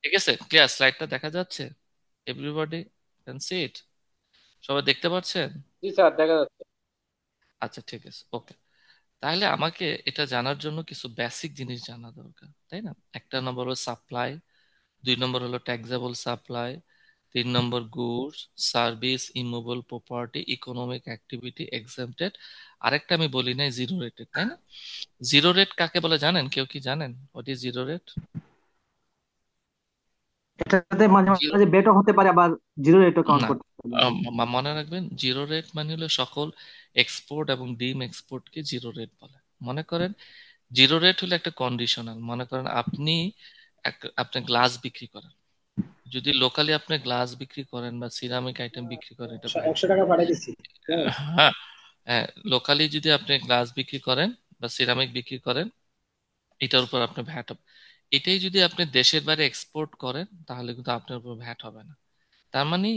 ঠিক আছে, ক্লিয়ার? স্লাইডটা দেখা যাচ্ছে? এভরিবডি ক্যান সি ইট? সবাই দেখতে পাচ্ছেন? জি স্যার, দেখা যাচ্ছে। আচ্ছা, ঠিক আছে, ওকে। তাহলে আমাকে এটা জানার জন্য কিছু বেসিক জিনিস জানা দরকার, তাই না? একটা নম্বর হলো সাপ্লাই, দুই নম্বর হলো ট্যাক্সেবল সাপ্লাই, তিন number goods, service, immovable property, economic activity exempted. আরেকটা আমি বলি নাই, জিরো রেটেড, তাই না? জিরো রেট কাকে বলে জানেন? কেউ কি জানেন হোয়াট ইজ জিরো রেট? এটাতে মাঝে জিরো, মাঝে বেটও হতে পারে, আবার জিরো রেটও কাউন্ট না, করতে পারে। মনে রাখবেন জিরো রেট মানে হলো সকল এক্সপোর্ট এবং ডিম এক্সপোর্টকে জিরো রেট বলে। মনে করেন জিরো রেট হলো একটা কন্ডিশনাল। মনে করেন আপনি আপনি গ্লাস বিক্রি করেন, যদি লোকালি আপনি গ্লাস বিক্রি করেন বা সিরামিক আইটেম বিক্রি করেন, এটা ভ্যাট 100 টাকা দিবেন। পাঠিয়ে দিচ্ছি। হ্যাঁ, হ্যাঁ, লোকালি যদি আপনি গ্লাস বিক্রি করেন বা সিরামিক বিক্রি করেন, এটার উপর আপনি ভ্যাট হবে। এটাই যদি আপনি দেশের বাইরে এক্সপোর্ট করেন, তাহলে কিন্তু আপনার উপর ভ্যাট হবে না। তার মানে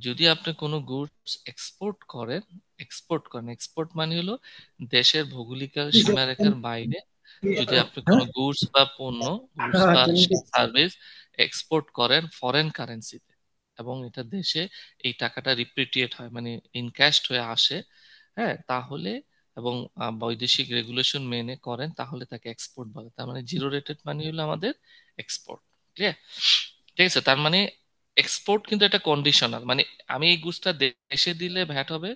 যদি আপনি কোনো গুডস এক্সপোর্ট করেন, এক্সপোর্ট মানে হলো দেশের ভৌগোলিক সীমারেখার বাইরে যদি আপনি কোনো গুডস বা সার্ভিস এক্সপোর্ট করেন ফরেন কারেন্সিতে, এবং এটা দেশে এই টাকাটা রিপ্রিটিয়েট হয়, মানে ইনক্যাশড হয়ে আসে, হ্যাঁ, তাহলে, এবং বৈদেশিক রেগুলেশন মেনে করেন, তাহলে তাকে এক্সপোর্ট বলে। তার মানে জিরো রেটেড মানে হলো আমাদের এক্সপোর্ট। ক্লিয়ার? ঠিক আছে, তার মানে এক্সপোর্ট কিন্তু একটা কন্ডিশনাল, মানে আমি এই গুডসটা দেশে দিলে ভ্যাট হবে,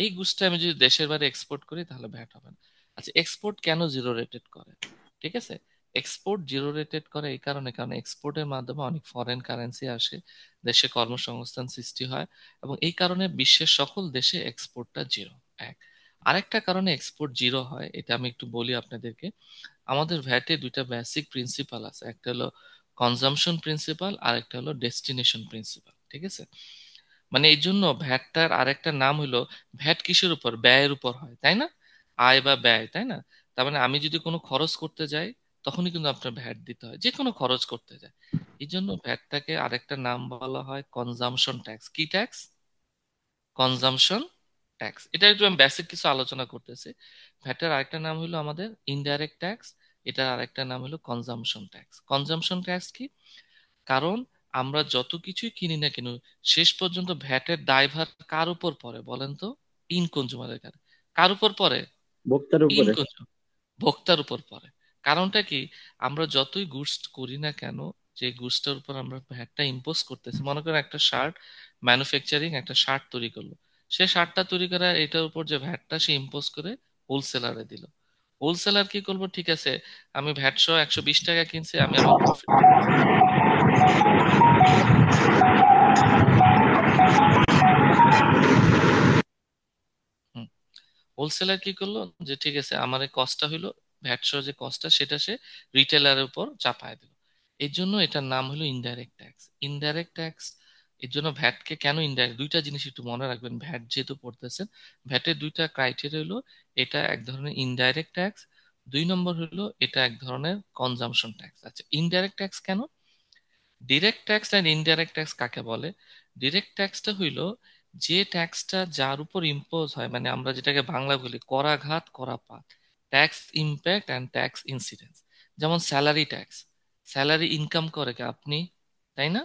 এই গুডসটা আমি যদি দেশের বাইরে এক্সপোর্ট করি তাহলে ভ্যাট হবে না। আচ্ছা, এক্সপোর্ট কেন জিরো রেটেড করে? ঠিক আছে, এক্সপোর্ট জিরো রেটেড করে এই কারণে, কারণ এক্সপোর্টের মাধ্যমে অনেক ফরেন কারেন্সি আসে, দেশে কর্মসংস্থান সৃষ্টি হয়, এবং এই কারণে বিশ্বের সকল দেশে এক্সপোর্টটা জিরো। এক, আরেকটা কারণে এক্সপোর্ট জিরো হয়, এটা আমি একটু বলি আপনাদেরকে। আমাদের ভ্যাটে দুইটা বেসিক প্রিন্সিপাল আছে, একটা হলো কনজাম্পশন প্রিন্সিপাল আর একটা হলো ডেস্টিনেশন প্রিন্সিপাল। ঠিক আছে, মানে এই জন্য ভ্যাটটার আরেকটা নাম হলো, ভ্যাট কিসের উপর? ব্যয়ের উপর হয়, তাই না? আয় বা ব্যয়, তাই না? তার মানে আমি যদি কোনো খরচ করতে যাই, তখনই কিন্তু আপনার ভ্যাট দিতে হয়, যে কোনো খরচ করতে যায়। এই জন্য ভ্যাটটাকে আরেকটা নাম বলা হয় কনজাম্পশন ট্যাক্স। কি ট্যাক্স? Consumption tax. এটা একটু আমি বেসিক কিছু আলোচনা করতেছি। ভ্যাটের আরেকটা নাম হলো আমাদের ইনডাইরেক্ট ট্যাক্স, এটার আরেকটা নাম হলো কনজাম্পশন ট্যাক্স। কনজাম্পশন ট্যাক্স কি? কারণ আমরা যত কিছুই কিনি না কেন, শেষ পর্যন্ত ভ্যাটের দায়ভার কার উপর পড়ে বলেন তো? ইন কনজিউমারের কাছে। কার উপর পড়ে? ভোক্তার ইন উপরে। কনজিউমার, ভোক্তার উপর পড়ে। কারণটা কি? আমরা যতই গুডস করি না কেন, যে গুডসটার উপর আমরা ভ্যাটটা ইম্পোজ করতেছি, মনে করেন একটা শার্ট ম্যানুফ্যাকচারিং একটা শার্ট তৈরি করলো, সে শার্টটা তৈরি করা এটার উপর যে ভ্যাটটা সে ইম্পোজ করে হোলসেলারে দিল। হোলসেলার কি করবো? ঠিক আছে, আমি ভ্যাট সহ 120 টাকা কিনছি, আমি আমার প্রফিটটা নিচ্ছি। হোলসেলার কি করলো, যে ঠিক আছে আমার এই কস্টটা হইলো, ভ্যাট সহ যে কস্টটা সেটা সে রিটেলারের উপর চাপায় দিল। এর জন্য এটার নাম হলো ইনডাইরেক্ট ট্যাক্স। ইনডাইরেক্ট ট্যাক্স, এর জন্য ভ্যাটকে কেন ইনডাইরেক্ট, দুইটা জিনিস একটু মনে রাখবেন ভ্যাট যেহেতু পড়তেছেন। ভ্যাটের দুইটা ক্রাইটেরিয়া হলো, এটা এক ধরনের ইনডাইরেক্ট ট্যাক্স, দুই নম্বর হলো এটা এক ধরনের কনজাম্পশন ট্যাক্স। আচ্ছা, ইনডাইরেক্ট ট্যাক্স কেন? Direct tax and indirect tax কাকে বলে? ডিরেক্ট ট্যাক্সটা হইলো যে ট্যাক্সটা যার উপর ইম্পোজ হয়, মানে আমরা যেটাকে বাংলা বলি করাঘাত করাপাত, tax impact and tax incidence. যেমন স্যালারি ট্যাক্স, স্যালারি ইনকাম করে কে? আপনি, তাই না?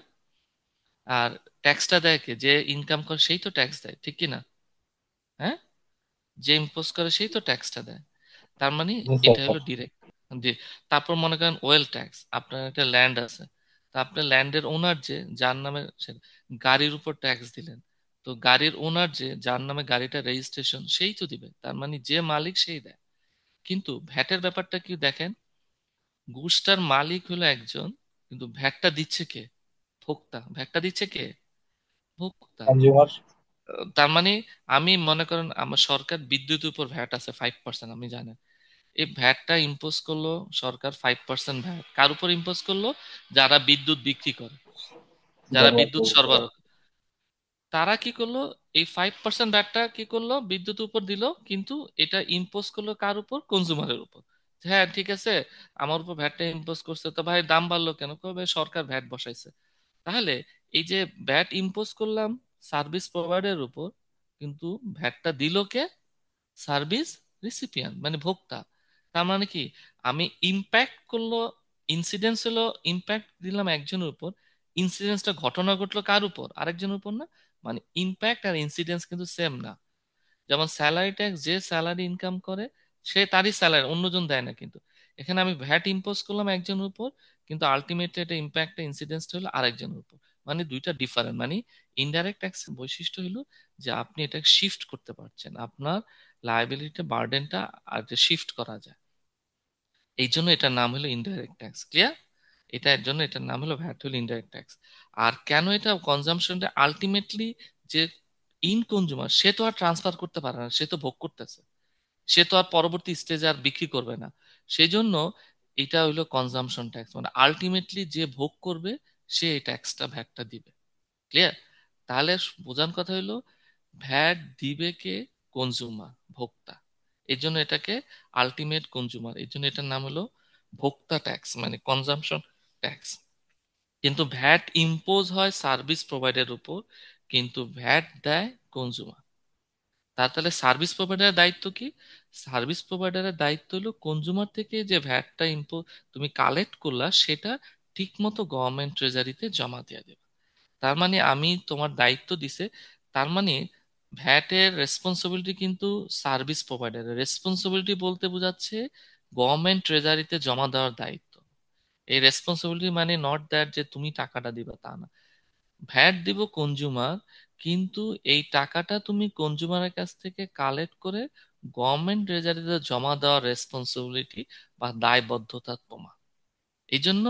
আর ট্যাক্সটা দেয় কে? যে ইনকাম করে সেই তো ট্যাক্স দেয়, ঠিক কি না? হ্যাঁ, যে ইম্পোজ করে সেই তো ট্যাক্সটা দেয়। তার মানে জি এটা স্যার। হলো ডিরেক্ট। তারপর মনে করেন ওয়েল ট্যাক্স, আপনার একটা ল্যান্ড আছে, তা আপনার ল্যান্ডের ওনার যে, যার নামে গাড়ির উপর ট্যাক্স দিলেন, তো গাড়ির ওনার যে, যার নামে গাড়িটা রেজিস্ট্রেশন, সেই তো দিবে, তার মানে যে মালিক সেই দেয়। কিন্তু ভ্যাটের ব্যাপারটা কি দেখেন, গুডসটার মালিক হলো একজন, কিন্তু ভ্যাটটা দিচ্ছে কে? ভোক্তা। ভ্যাটটা দিচ্ছে কে? ভোক্তা। কনজিউমার। তার মানে আমি মনে করেন আমার সরকার বিদ্যুতের উপর ভ্যাট আছে 5%, আমি জানেন, এই ভ্যাটটা ইম্পোজ করলো সরকার 5% ভ্যাট, কার উপর ইম্পোজ করলো? যারা বিদ্যুৎ বিক্রি করে, যারা বিদ্যুৎ সরবরাহ করে। তারা কি করলো? এই 5% ভ্যাটটা কি করলো? বিদ্যুতের উপর দিল, কিন্তু এটা ইম্পোজ করলো কার উপর? কনজুমারের উপর। হ্যাঁ, ঠিক আছে, আমার উপর ভ্যাটটা ইম্পোজ করছে, তো ভাই দাম বাড়লো কেন? কবে সরকার ভ্যাট বসাইছে। তাহলে এই যে ভ্যাট ইম্পোজ করলাম সার্ভিস প্রোভাইডারের উপর, কিন্তু ভ্যাটটা দিল কে? সার্ভিস রিসিপিয়ান, মানে ভোক্তা। তার মানে কি, আমি ইম্প্যাক্ট করলো ইনসিডেন্স হলো ইম্প্যাক্ট দিলাম একজনের উপর, ইনসিডেন্সটা ঘটনা ঘটলো কার উপর, আরেকজনের উপর না। মানে ইম্প্যাক্ট আর ইনসিডেন্স কিন্তু সেম না। যেমন স্যালারি ট্যাক্স, যে স্যালারি ইনকাম করে সে তারই স্যালারি, অন্যজন দেয় না কিন্তু। এখানে আমি ভ্যাট ইম্পোজ করলাম একজনের উপর, কিন্তু আলটিমেটলি এটা ইম্প্যাক্ট ইনসিডেন্সটা হলো আরেকজনের উপর। মানে দুইটা ডিফারেন্ট। মানে ইনডাইরেক্ট ট্যাক্স বৈশিষ্ট্য হলো যে আপনি এটা শিফট করতে পারছেন, আপনার লায়াবিলিটি বার্ডেনটা আর শিফট করা যায়। এই জন্য এটার নাম হলো ইনডাইরেক্ট ট্যাক্স। ক্লিয়ার? এটার জন্য এটার নাম হলো ভ্যাট, হলো ইনডাইরেক্ট ট্যাক্স। আর কেন এটা কনজাম্পশনটা আলটিমেটলি, যে ইন কনজুমার সে তো আর ট্রান্সফার করতে পারে না, সে তো ভোগ করতেছে, সে তো আর পরবর্তী স্টেজে আর বিক্রি করবে না। সেই জন্য এটা হইলো কনজাম্পশন ট্যাক্স, মানে আলটিমেটলি যে ভোগ করবে সে এই ট্যাক্সটা, ভ্যাটটা দিবে। ক্লিয়ার? তাহলে বোঝার কথা হইলো ভ্যাট দিবে কে? কনজুমার, ভোক্তা। এই জন্য এটাকে আলটিমেট কনজুমার, এই জন্য এটার নাম হলো ভোক্তা ট্যাক্স, মানে কনজাম্পশন ট্যাক্স। কিন্তু ভ্যাট ইম্পোজ হয় সার্ভিস প্রোভাইডারের উপর, কিন্তু ভ্যাট দেয় কনজুমার। তাহলে সার্ভিস প্রোভাইডারের দায়িত্ব কি? সার্ভিস প্রোভাইডারের দায়িত্ব হলো কনজুমার থেকে যে ভ্যাটটা তুমি কালেক্ট করলা সেটা ঠিক মতো গভর্নমেন্ট ট্রেজারিতে জমা দিয়ে দেবে। তার মানে আমি তোমার দায়িত্ব দিছে, তার মানে ভ্যাটের রেসপন্সিবিলিটি কিন্তু সার্ভিস প্রোভাইডারের রেসপন্সিবিলিটি বলতে বোঝাচ্ছে গভর্নমেন্ট ট্রেজারিতে জমা দেওয়ার দায়িত্ব। এই রেসপন্সিবিলিটি মানে নট দ্যাট যে তুমি টাকাটা দিবা, তা না। ভ্যাট দিব কনজুমার, কিন্তু এই টাকাটা তুমি কনজুমারের কাছ থেকে কালেক্ট করে গভর্নমেন্ট ট্রেজারিতে জমা দেওয়ার রেসপন্সিবিলিটি বা দায়বদ্ধতা তোমার। এই জন্য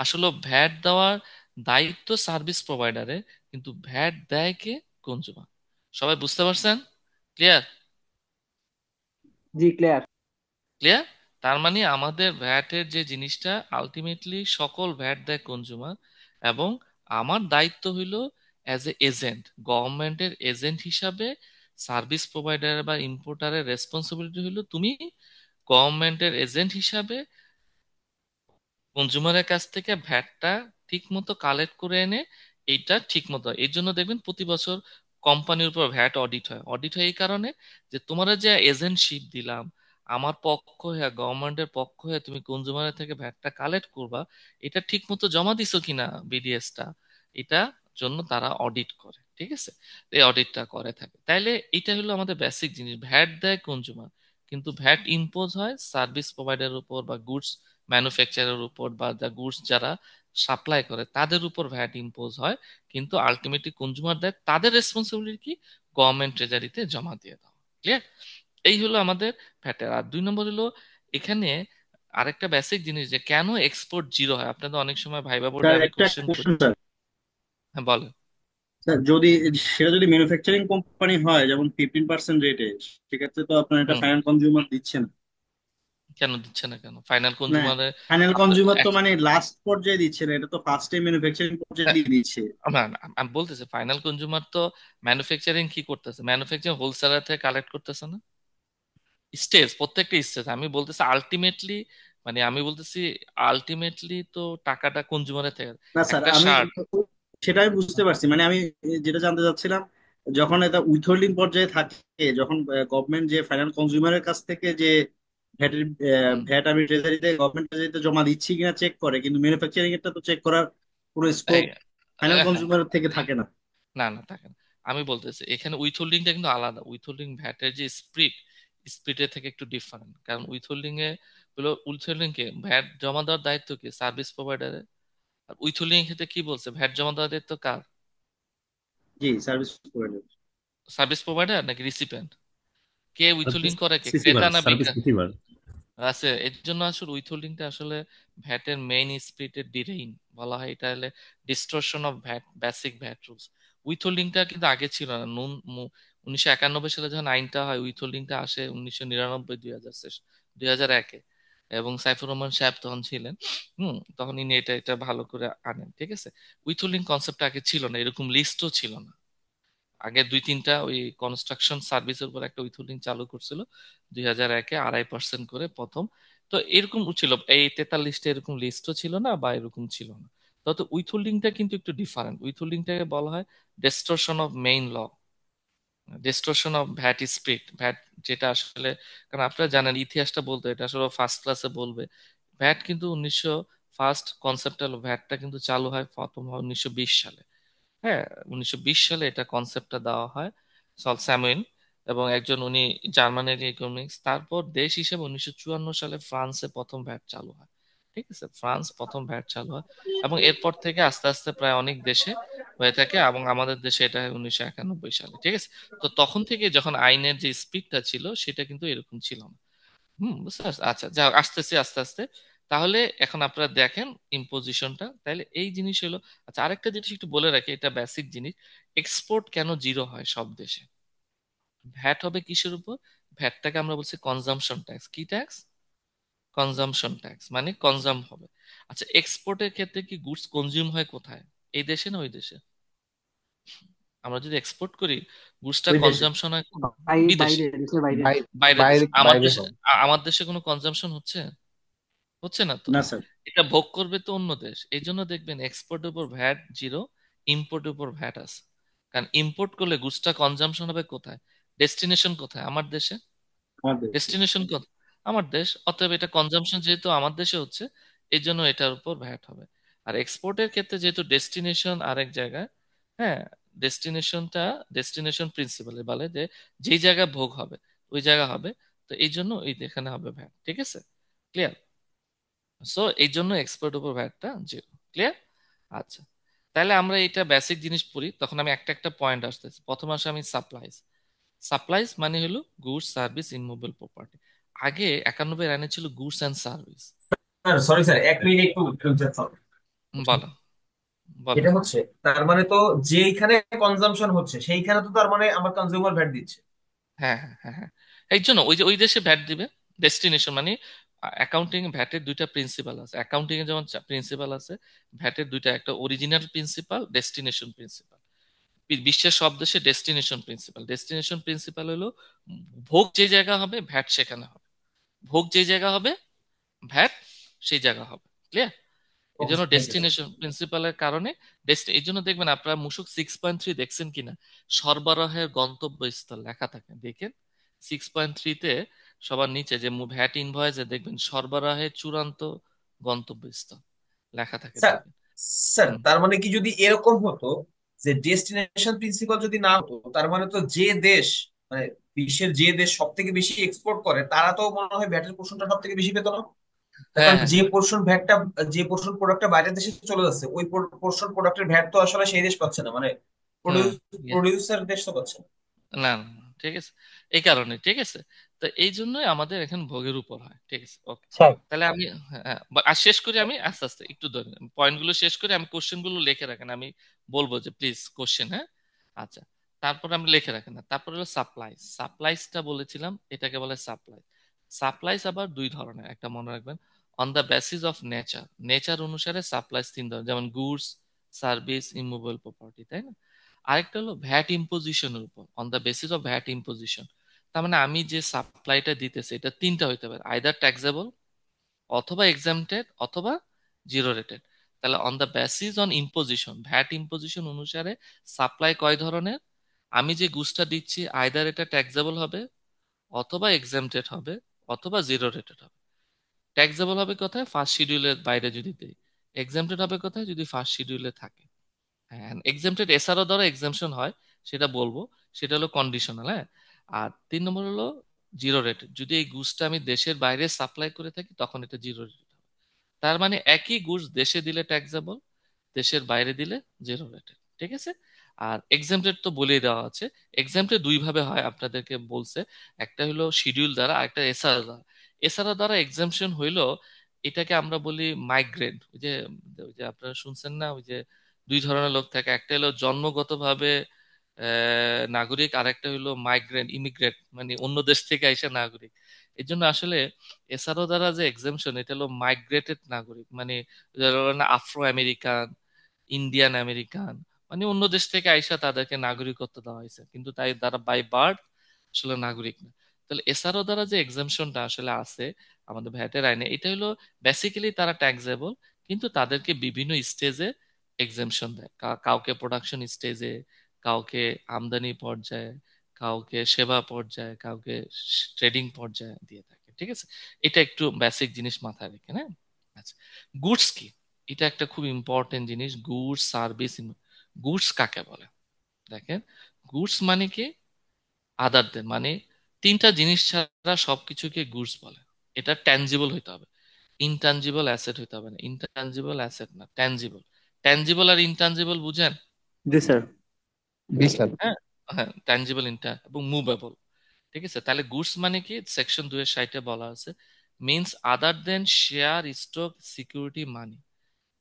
আসলে ভ্যাট দেওয়ার দায়িত্ব সার্ভিস প্রোভাইডারের, কিন্তু ভ্যাট দেয় কে? কনজুমার। সবাই বুঝতে পারছেন? ক্লিয়ার? জি ক্লিয়ার। ক্লিয়ার? তার মানে আমাদের ভ্যাটের যে জিনিসটা আলটিমেটলি সকল ভ্যাট দেয় কনজুমার, এবং আমার দায়িত্ব হইলো অ্যাজ এ এজেন্ট, গভর্নমেন্টের এজেন্ট হিসাবে সার্ভিস প্রোভাইডার বা ইম্পোর্টারের রেসপন্সিবিলিটি হইলো তুমি গভর্নমেন্টের এজেন্ট হিসাবে কনজুমারের কাছ থেকে ভ্যাটটা ঠিক মতো কালেক্ট করে এনে এইটা ঠিক মতো। এই জন্য দেখবেন প্রতি বছর কোম্পানির উপর ভ্যাট অডিট হয়। অডিট হয় এই কারণে যে তোমার যে এজেন্টশিপ দিলাম, আমার পক্ষ হয়ে, গভর্নমেন্টের পক্ষ হয়ে তুমি কনজুমারের থেকে ভ্যাটটা কালেক্ট করবা, এটা ঠিক মতো জমা দিছো কিনা বিডিএসটা, এটা জন্য তারা অডিট করে। ঠিক আছে? এই অডিটটা করে থাকে। তাইলে এটা হলো আমাদের বেসিক জিনিস, ভ্যাট দেয় কনজুমার, কিন্তু ভ্যাট ইম্পোজ হয় সার্ভিস প্রোভাইডারের উপর বা গুডস ম্যানুফ্যাকচারের উপর, বা যা গুডস যারা সাপ্লাই করে তাদের উপর ভ্যাট ইম্পোজ হয়। কিন্তু আলটিমেটলি কনজুমার দেয়, তাদের রেসপন্সিবিলিটি কি? গভর্নমেন্ট ট্রেজারিতে জমা দিয়ে দাও। ক্লিয়ার? এই হলো আমাদের ভ্যাটের। আর দুই নম্বর হলো এখানে আরেকটা বেসিক জিনিস, যে কেন এক্সপোর্ট জিরো হয়। আপনাদের অনেক সময় ভাইবা বোর্ডে স্যার আমি একটা কোশ্চেন করি। Question sir. হ্যাঁ বলেন। স্যার যদি সেটা যদি ম্যানুফ্যাকচারিং কোম্পানি হয় যেমন 15% রেটে, সেক্ষেত্রে তো আপনার এটা হুম। ফাইনাল কনজিউমার দিচ্ছে না। কেন দিচ্ছে না? কেন ফাইনাল না, কনজুমারে? ফাইনাল কনজিউমার তো মানে লাস্ট পর্যায়ে দিচ্ছে না, এটা তো ফার্স্ট টাইম ম্যানুফ্যাকচারিং পর্যায়ে দিয়ে দিচ্ছে। না না, আমি বলতেছি ফাইনাল কনজুমার তো ম্যানুফ্যাকচারিং কি করতেছে? ম্যানুফ্যাকচারিং হোলসেলার থেকে কালেক্ট করতেছে না? স্টেজ, প্রত্যেকটা স্টেজ। আমি বলতেছি আলটিমেটলি, মানে আমি বলতেছি আলটিমেটলি তো টাকাটা কনজুমারের থেকে। না স্যার, একটা আমি শার্ট। সেটাই বুঝতে পারছি, মানে আমি যেটা জানতে চাচ্ছিলাম, যখন এটা উইথহোল্ডিং পর্যায়ে থাকে, যখন গভর্নমেন্ট যে ফাইনাল কনজিউমারের কাছ থেকে যে ভ্যাটের হুম। ভ্যাট আমি ট্রেজারিতে গভর্নমেন্ট ট্রেজারিতে জমা দিচ্ছি কিনা চেক করে, কিন্তু ম্যানুফ্যাকচারিং এরটা তো চেক করার কোনো স্কোপ এই- ফাইনাল হ্যাঁ। কনজিউমারের থেকে থাকে না। না না, থাকে না। আমি বলতেছি এখানে উইথহোল্ডিংটা কিন্তু আলাদা। উইথহোল্ডিং ভ্যাটের যে স্পিডের থেকে একটু ডিফারেন্ট। কারণ উইথহোল্ডিং এ হলো, উইথহোল্ডিং কে ভ্যাট জমা দেওয়ার দায়িত্ব কি? সার্ভিস প্রোভাইডারের। আর উইথহোল্ডিং এর ক্ষেত্রে কি বলছে? ভ্যাট জমা দেওয়ার দায়িত্ব কার? জি, সার্ভিস প্রোভাইডার। সার্ভিস প্রোভাইডার নাকি রিসিপিয়েন্ট? কে উইথহোল্ডিং করে? কে, রিসিভার, ক্রেতা না সার্ভিস বিক্রেতা? রিসিভার। আছে। এর জন্য আসলে উইথহোল্ডিংটা আসলে ভ্যাটের মেইন স্পিরিটের ডিরেইন বলা হয়। এটা হলে distortion of VAT, basic VAT rules. উইথহোল্ডিংটা কিন্তু আগে ছিল না। 1991 সালে যখন আইনটা হয়, উইথহোল্ডিংটা আসে 1999, 2001-এ। এবং সাইফুর রহমান সাহেব তখন ছিলেন। তখন ইনি এটা এটা ভালো করে আনেন। ঠিক আছে? উইথহোল্ডিং কনসেপ্ট আগে ছিল না, এরকম লিস্টও ছিল না। আগে দুই তিনটা ওই কনস্ট্রাকশন সার্ভিসের উপর একটা উইথহোল্ডিং চালু করছিল 2001-এ, 2.5% করে প্রথম। তো এরকম ছিল, এই 43টা এরকম লিস্টও ছিল না বা এরকম ছিল না। তত উইথহোল্ডিংটা কিন্তু একটু ডিফারেন্ট। উইথহোল্ডিংটাকে বলা হয় distortion of main law, distortion of VAT spirit. VAT যেটা আসলে, কারণ আপনারা জানেন ইতিহাসটা বলতে, এটা আসলে ফার্স্ট ক্লাসে বলবে। ভ্যাট কিন্তু ফার্স্ট কনসেপ্টাল ভ্যাটটা কিন্তু চালু হয় প্রথম 1920 সালে। হ্যাঁ, 1920 সালে এটা কনসেপ্টটা দেওয়া হয় সল স্যামুয়েল, এবং একজন উনি জার্মানের ইকোনমিক্স। তারপর দেশ হিসেবে 1954 সালে ফ্রান্সে প্রথম ভ্যাট চালু হয়। ঠিক আছে, ফ্রান্স প্রথম ভ্যাট চালু হয়, এবং এরপর থেকে আস্তে আস্তে প্রায় অনেক দেশে হয়ে থাকে, এবং আমাদের দেশে এটা হয় 1991 সালে। ঠিক আছে, তো তখন থেকে যখন আইনের যে স্পিডটা ছিল সেটা কিন্তু এরকম ছিল না। বুঝতে পারছি। আচ্ছা, যা আসতেছি আস্তে আস্তে। তাহলে এখন আপনারা দেখেন ইম্পোজিশনটা, তাহলে এই জিনিস হলো। আচ্ছা, আরেকটা জিনিস একটু বলে রাখি, এটা বেসিক জিনিস। এক্সপোর্ট কেন জিরো হয় সব দেশে? ভ্যাট হবে কিসের উপর? ভ্যাটটাকে আমরা বলছি কনজাম্পশন ট্যাক্স। কি ট্যাক্স? কনজাম্পশন ট্যাক্স, মানে কনজাম হবে। আচ্ছা, এক্সপোর্টের ক্ষেত্রে কি গুডস কনজিউম হয় কোথায়? এই দেশে না ওই দেশে? আমরা যদি এক্সপোর্ট করি, গুডসটা ওই দেশে। কনজাম্পশন হয় বিদেশে, বাইরে, দেশের বাইরে। বাইরে বাইরের বাইরে দেশে। আমার বাইরে দেশে, হবে। আমার দেশে কোনো কনজাম্পশন হচ্ছে? হচ্ছে না তো। না স্যার। এটা ভোগ করবে তো অন্য দেশ। এই জন্য দেখবেন এক্সপোর্টের উপর ভ্যাট জিরো, ইম্পোর্টের উপর ভ্যাট আছে। কারণ ইম্পোর্ট করলে গুডসটা কনজাম্পশন হবে কোথায়? ডেস্টিনেশন কোথায়? আমার দেশে। আমার দেশে। ডেস্টিনেশন কোথায়? আমার দেশ। অতএব এটা কনজাম্পশন যেহেতু আমার দেশে হচ্ছে, এই জন্য এটার উপর ভ্যাট হবে। আর এক্সপোর্টের ক্ষেত্রে যেহেতু ডেস্টিনেশন আরেক জায়গায়, হ্যাঁ, ডেস্টিনেশনটা, ডেস্টিনেশন প্রিন্সিপাল বলে যে যেই জায়গায় ভোগ হবে ওই জায়গা হবে। তো এই জন্য এই এখানে হবে ভ্যাট। ঠিক আছে, ক্লিয়ার? সো এই জন্য এক্সপোর্ট উপর ভ্যাটটা জিরো। ক্লিয়ার? আচ্ছা, তাহলে আমরা এটা বেসিক জিনিস পড়ি, তখন আমি একটা একটা পয়েন্ট আসতেছি। প্রথম আসে আমি সাপ্লাইজ। সাপ্লাইজ মানে হলো গুডস সার্ভিস ইমুভেবল প্রপার্টি। আগে 91 রানে ছিল goods and service. Sir sorry sir, 1 minute একটু interrupt হবে। বলো, বলো। এটা হচ্ছে, তার মানে তো যেইখানে কনজাম্পশন হচ্ছে সেইখানে তো তার মানে আমার কনজিউমার ভ্যাট দিচ্ছে। হ্যাঁ, হ্যাঁ, হ্যাঁ, হ্যাঁ। এই জন্য ওই যে ওই দেশে ভ্যাট দিবে। ডেস্টিনেশন মানে অ্যাকাউন্টিং ভ্যাটের দুইটা প্রিন্সিপাল আছে। অ্যাকাউন্টিং এ যেমন প্রিন্সিপাল আছে, ভ্যাটের দুইটা, একটা অরিজিনাল প্রিন্সিপাল, ডেস্টিনেশন প্রিন্সিপাল। বিশ্বের সব দেশে ডেস্টিনেশন প্রিন্সিপাল। ডেস্টিনেশন প্রিন্সিপাল হলো ভোগ যে জায়গা হবে ভ্যাট সেখানে হবে। ভোগ যে জায়গা হবে ভ্যাট সেই জায়গা হবে। ক্লিয়ার? এই ওকে জন্য থ্যাংক ইউ স্যার। ডেস্টিনেশন প্রিন্সিপালের কারণে এই জন্য দেখবেন আপনারা মূসক 6.3 দেখছেন কিনা, সরবরাহের গন্তব্যস্থল লেখা থাকে, দেখেন 6.3-তে সবার নিচে যে ভ্যাট ইনভয়েসে দেখবেন সরবরাহের চূড়ান্ত গন্তব্যস্থল লেখা থাকে, স্যার দেখবেন। স্যার হুম। তার মানে কি, যদি এরকম হতো যে ডেস্টিনেশন প্রিন্সিপাল যদি না হতো, তার মানে তো যে দেশ, মানে বিশ্বের যে দেশ সব থেকে বেশি এক্সপোর্ট করে তারা তো মনে হয় ভ্যাটের পোর্শনটা সব থেকে বেশি পেত না? তার হ্যাঁ, কারণ হ্যাঁ, যে হ্যাঁ। পোর্শন ভ্যাটটা, যে পোর্শন প্রোডাক্টটা বাইরের দেশে চলে যাচ্ছে, ওই পোর্শন প্রোডাক্টের ভ্যাট তো আসলে সেই দেশ পাচ্ছে না, মানে হুম। প্রডিউসার দেশ তো পাচ্ছে না। না, না, না, ঠিক আছে। এই কারণে, ঠিক আছে। তো এই জন্যই আমাদের এখন ভোগের উপর হয়। ঠিক আছে, ওকে। স্যার, তাহলে আমি, হ্যাঁ, আর শেষ করি আমি আস্তে আস্তে, একটু ধরে পয়েন্ট গুলো শেষ করে আমি কোশ্চেন গুলো লিখে রাখেন, আমি বলবো যে প্লিজ কোশ্চেন, হ্যাঁ। আচ্ছা, তারপর আমি লিখে রাখেন না। তারপর হলো সাপ্লাইজ। সাপ্লাইজটা বলেছিলাম, এটাকে বলে সাপ্লাই। সাপ্লাইজ আবার দুই ধরনের, একটা মনে রাখবেন। On the basis of nature, nature অনুসারে সাপ্লাইজ তিন ধরনের, যেমন গুডস, সার্ভিস, ইমুভেবল প্রপার্টি, তাই না? আরেকটা হলো ভ্যাট ইম্পোজিশনের উপর, on the basis of VAT imposition. তার মানে আমি যে সাপ্লাইটা দিতেছি এটা তিনটা হইতে পারে, আইদার ট্যাক্সেবল, অথবা এক্সামটেড, অথবা জিরো রেটেড। তাহলে on the basis on imposition, VAT imposition অনুসারে সাপ্লাই কয় ধরনের? আমি যে গুডসটা দিচ্ছি আইদার এটা ট্যাক্সেবল হবে, অথবা এক্সামটেড হবে, অথবা জিরো রেটেড হবে। ট্যাক্সেবল হবে কোথায়? ফার্স্ট শিডিউলের বাইরে যদি দেই। এক্সামটেড হবে কোথায়? যদি ফার্স্ট শিডিউলে থাকে। হ্যাঁ, এক্সামটেড এসআরও দ্বারা এক্সামশন হয়, সেটা বলবো। সেটা হলো কন্ডিশনাল, হ্যাঁ। আর 3 নম্বর হলো জিরো রেটেড, যদি এই গুডসটা আমি দেশের বাইরে সাপ্লাই করে থাকি তখন এটা জিরো রেটেড। তার মানে একই গুডস দেশে দিলে ট্যাক্সেবল, দেশের বাইরে দিলে জিরো রেটেড। ঠিক আছে। আর এক্সামটেড তো বলেই দেওয়া আছে। এক্সামটেড দুই ভাবে হয় আপনাদেরকে বলছে, একটা হলো শিডিউল দ্বারা, আরেকটা এসআর দ্বারা। এসআর দ্বারা এক্সামশন হইলো, এটাকে আমরা বলি মাইগ্রেন্ট। ওই যে আপনারা শুনছেন না, ওই যে দুই ধরনের লোক থাকে, একটা হলো জন্মগতভাবে নাগরিক, আর একটা হলো মাইগ্রেন্ট, ইমিগ্রেট, মানে অন্য দেশ থেকে আইসা নাগরিক। এই জন্য আসলে এসআরও দ্বারা যে এক্সামশন, এটা হলো মাইগ্রেটেড নাগরিক, মানে আফ্রো আমেরিকান, ইন্ডিয়ান আমেরিকান, মানে অন্য দেশ থেকে আইসা তাদেরকে নাগরিকত্ব দেওয়া হয়েছে, কিন্তু তাই তারা বাই বার্থ আসলে নাগরিক না। তাহলে এসআরও দ্বারা যে এক্সামশনটা আসলে আছে আমাদের ভ্যাটের আইনে, এটা হলো বেসিক্যালি তারা ট্যাক্সেবল, কিন্তু তাদেরকে বিভিন্ন স্টেজে এক্সামশন দেয়। কাউকে প্রোডাকশন স্টেজে, কাউকে আমদানি পর্যায়ে, কাউকে সেবা পর্যায়ে, কাউকে ট্রেডিং পর্যায়ে দিয়ে থাকে। ঠিক আছে, এটা একটু বেসিক জিনিস মাথায় রেখে, হ্যাঁ। আচ্ছা, গুডস কি? এটা একটা খুব ইম্পর্টেন্ট জিনিস। গুডস সার্ভিস, গুডস কাকে বলে? দেখেন, গুডস মানে কি? আদার দেন মানে তিনটা জিনিস ছাড়া সবকিছুকে গুডস বলে। এটা ট্যানজিবল হইতে হবে, ইনট্যানজিবল অ্যাসেট হইতে হবে না। ইনট্যানজিবল অ্যাসেট না, ট্যানজিবল। ট্যানজিবল আর ইনট্যানজিবল বুঝেন? জি স্যার। জি স্যার। হ্যাঁ, হ্যাঁ, ট্যানজিবল, ইনটা এবং মুভেবল। ঠিক আছে, তাহলে গুডস মানে কি? সেকশন 2 এর 60-এ বলা আছে, মিনস আদার দেন শেয়ার, স্টক, সিকিউরিটি, মানি।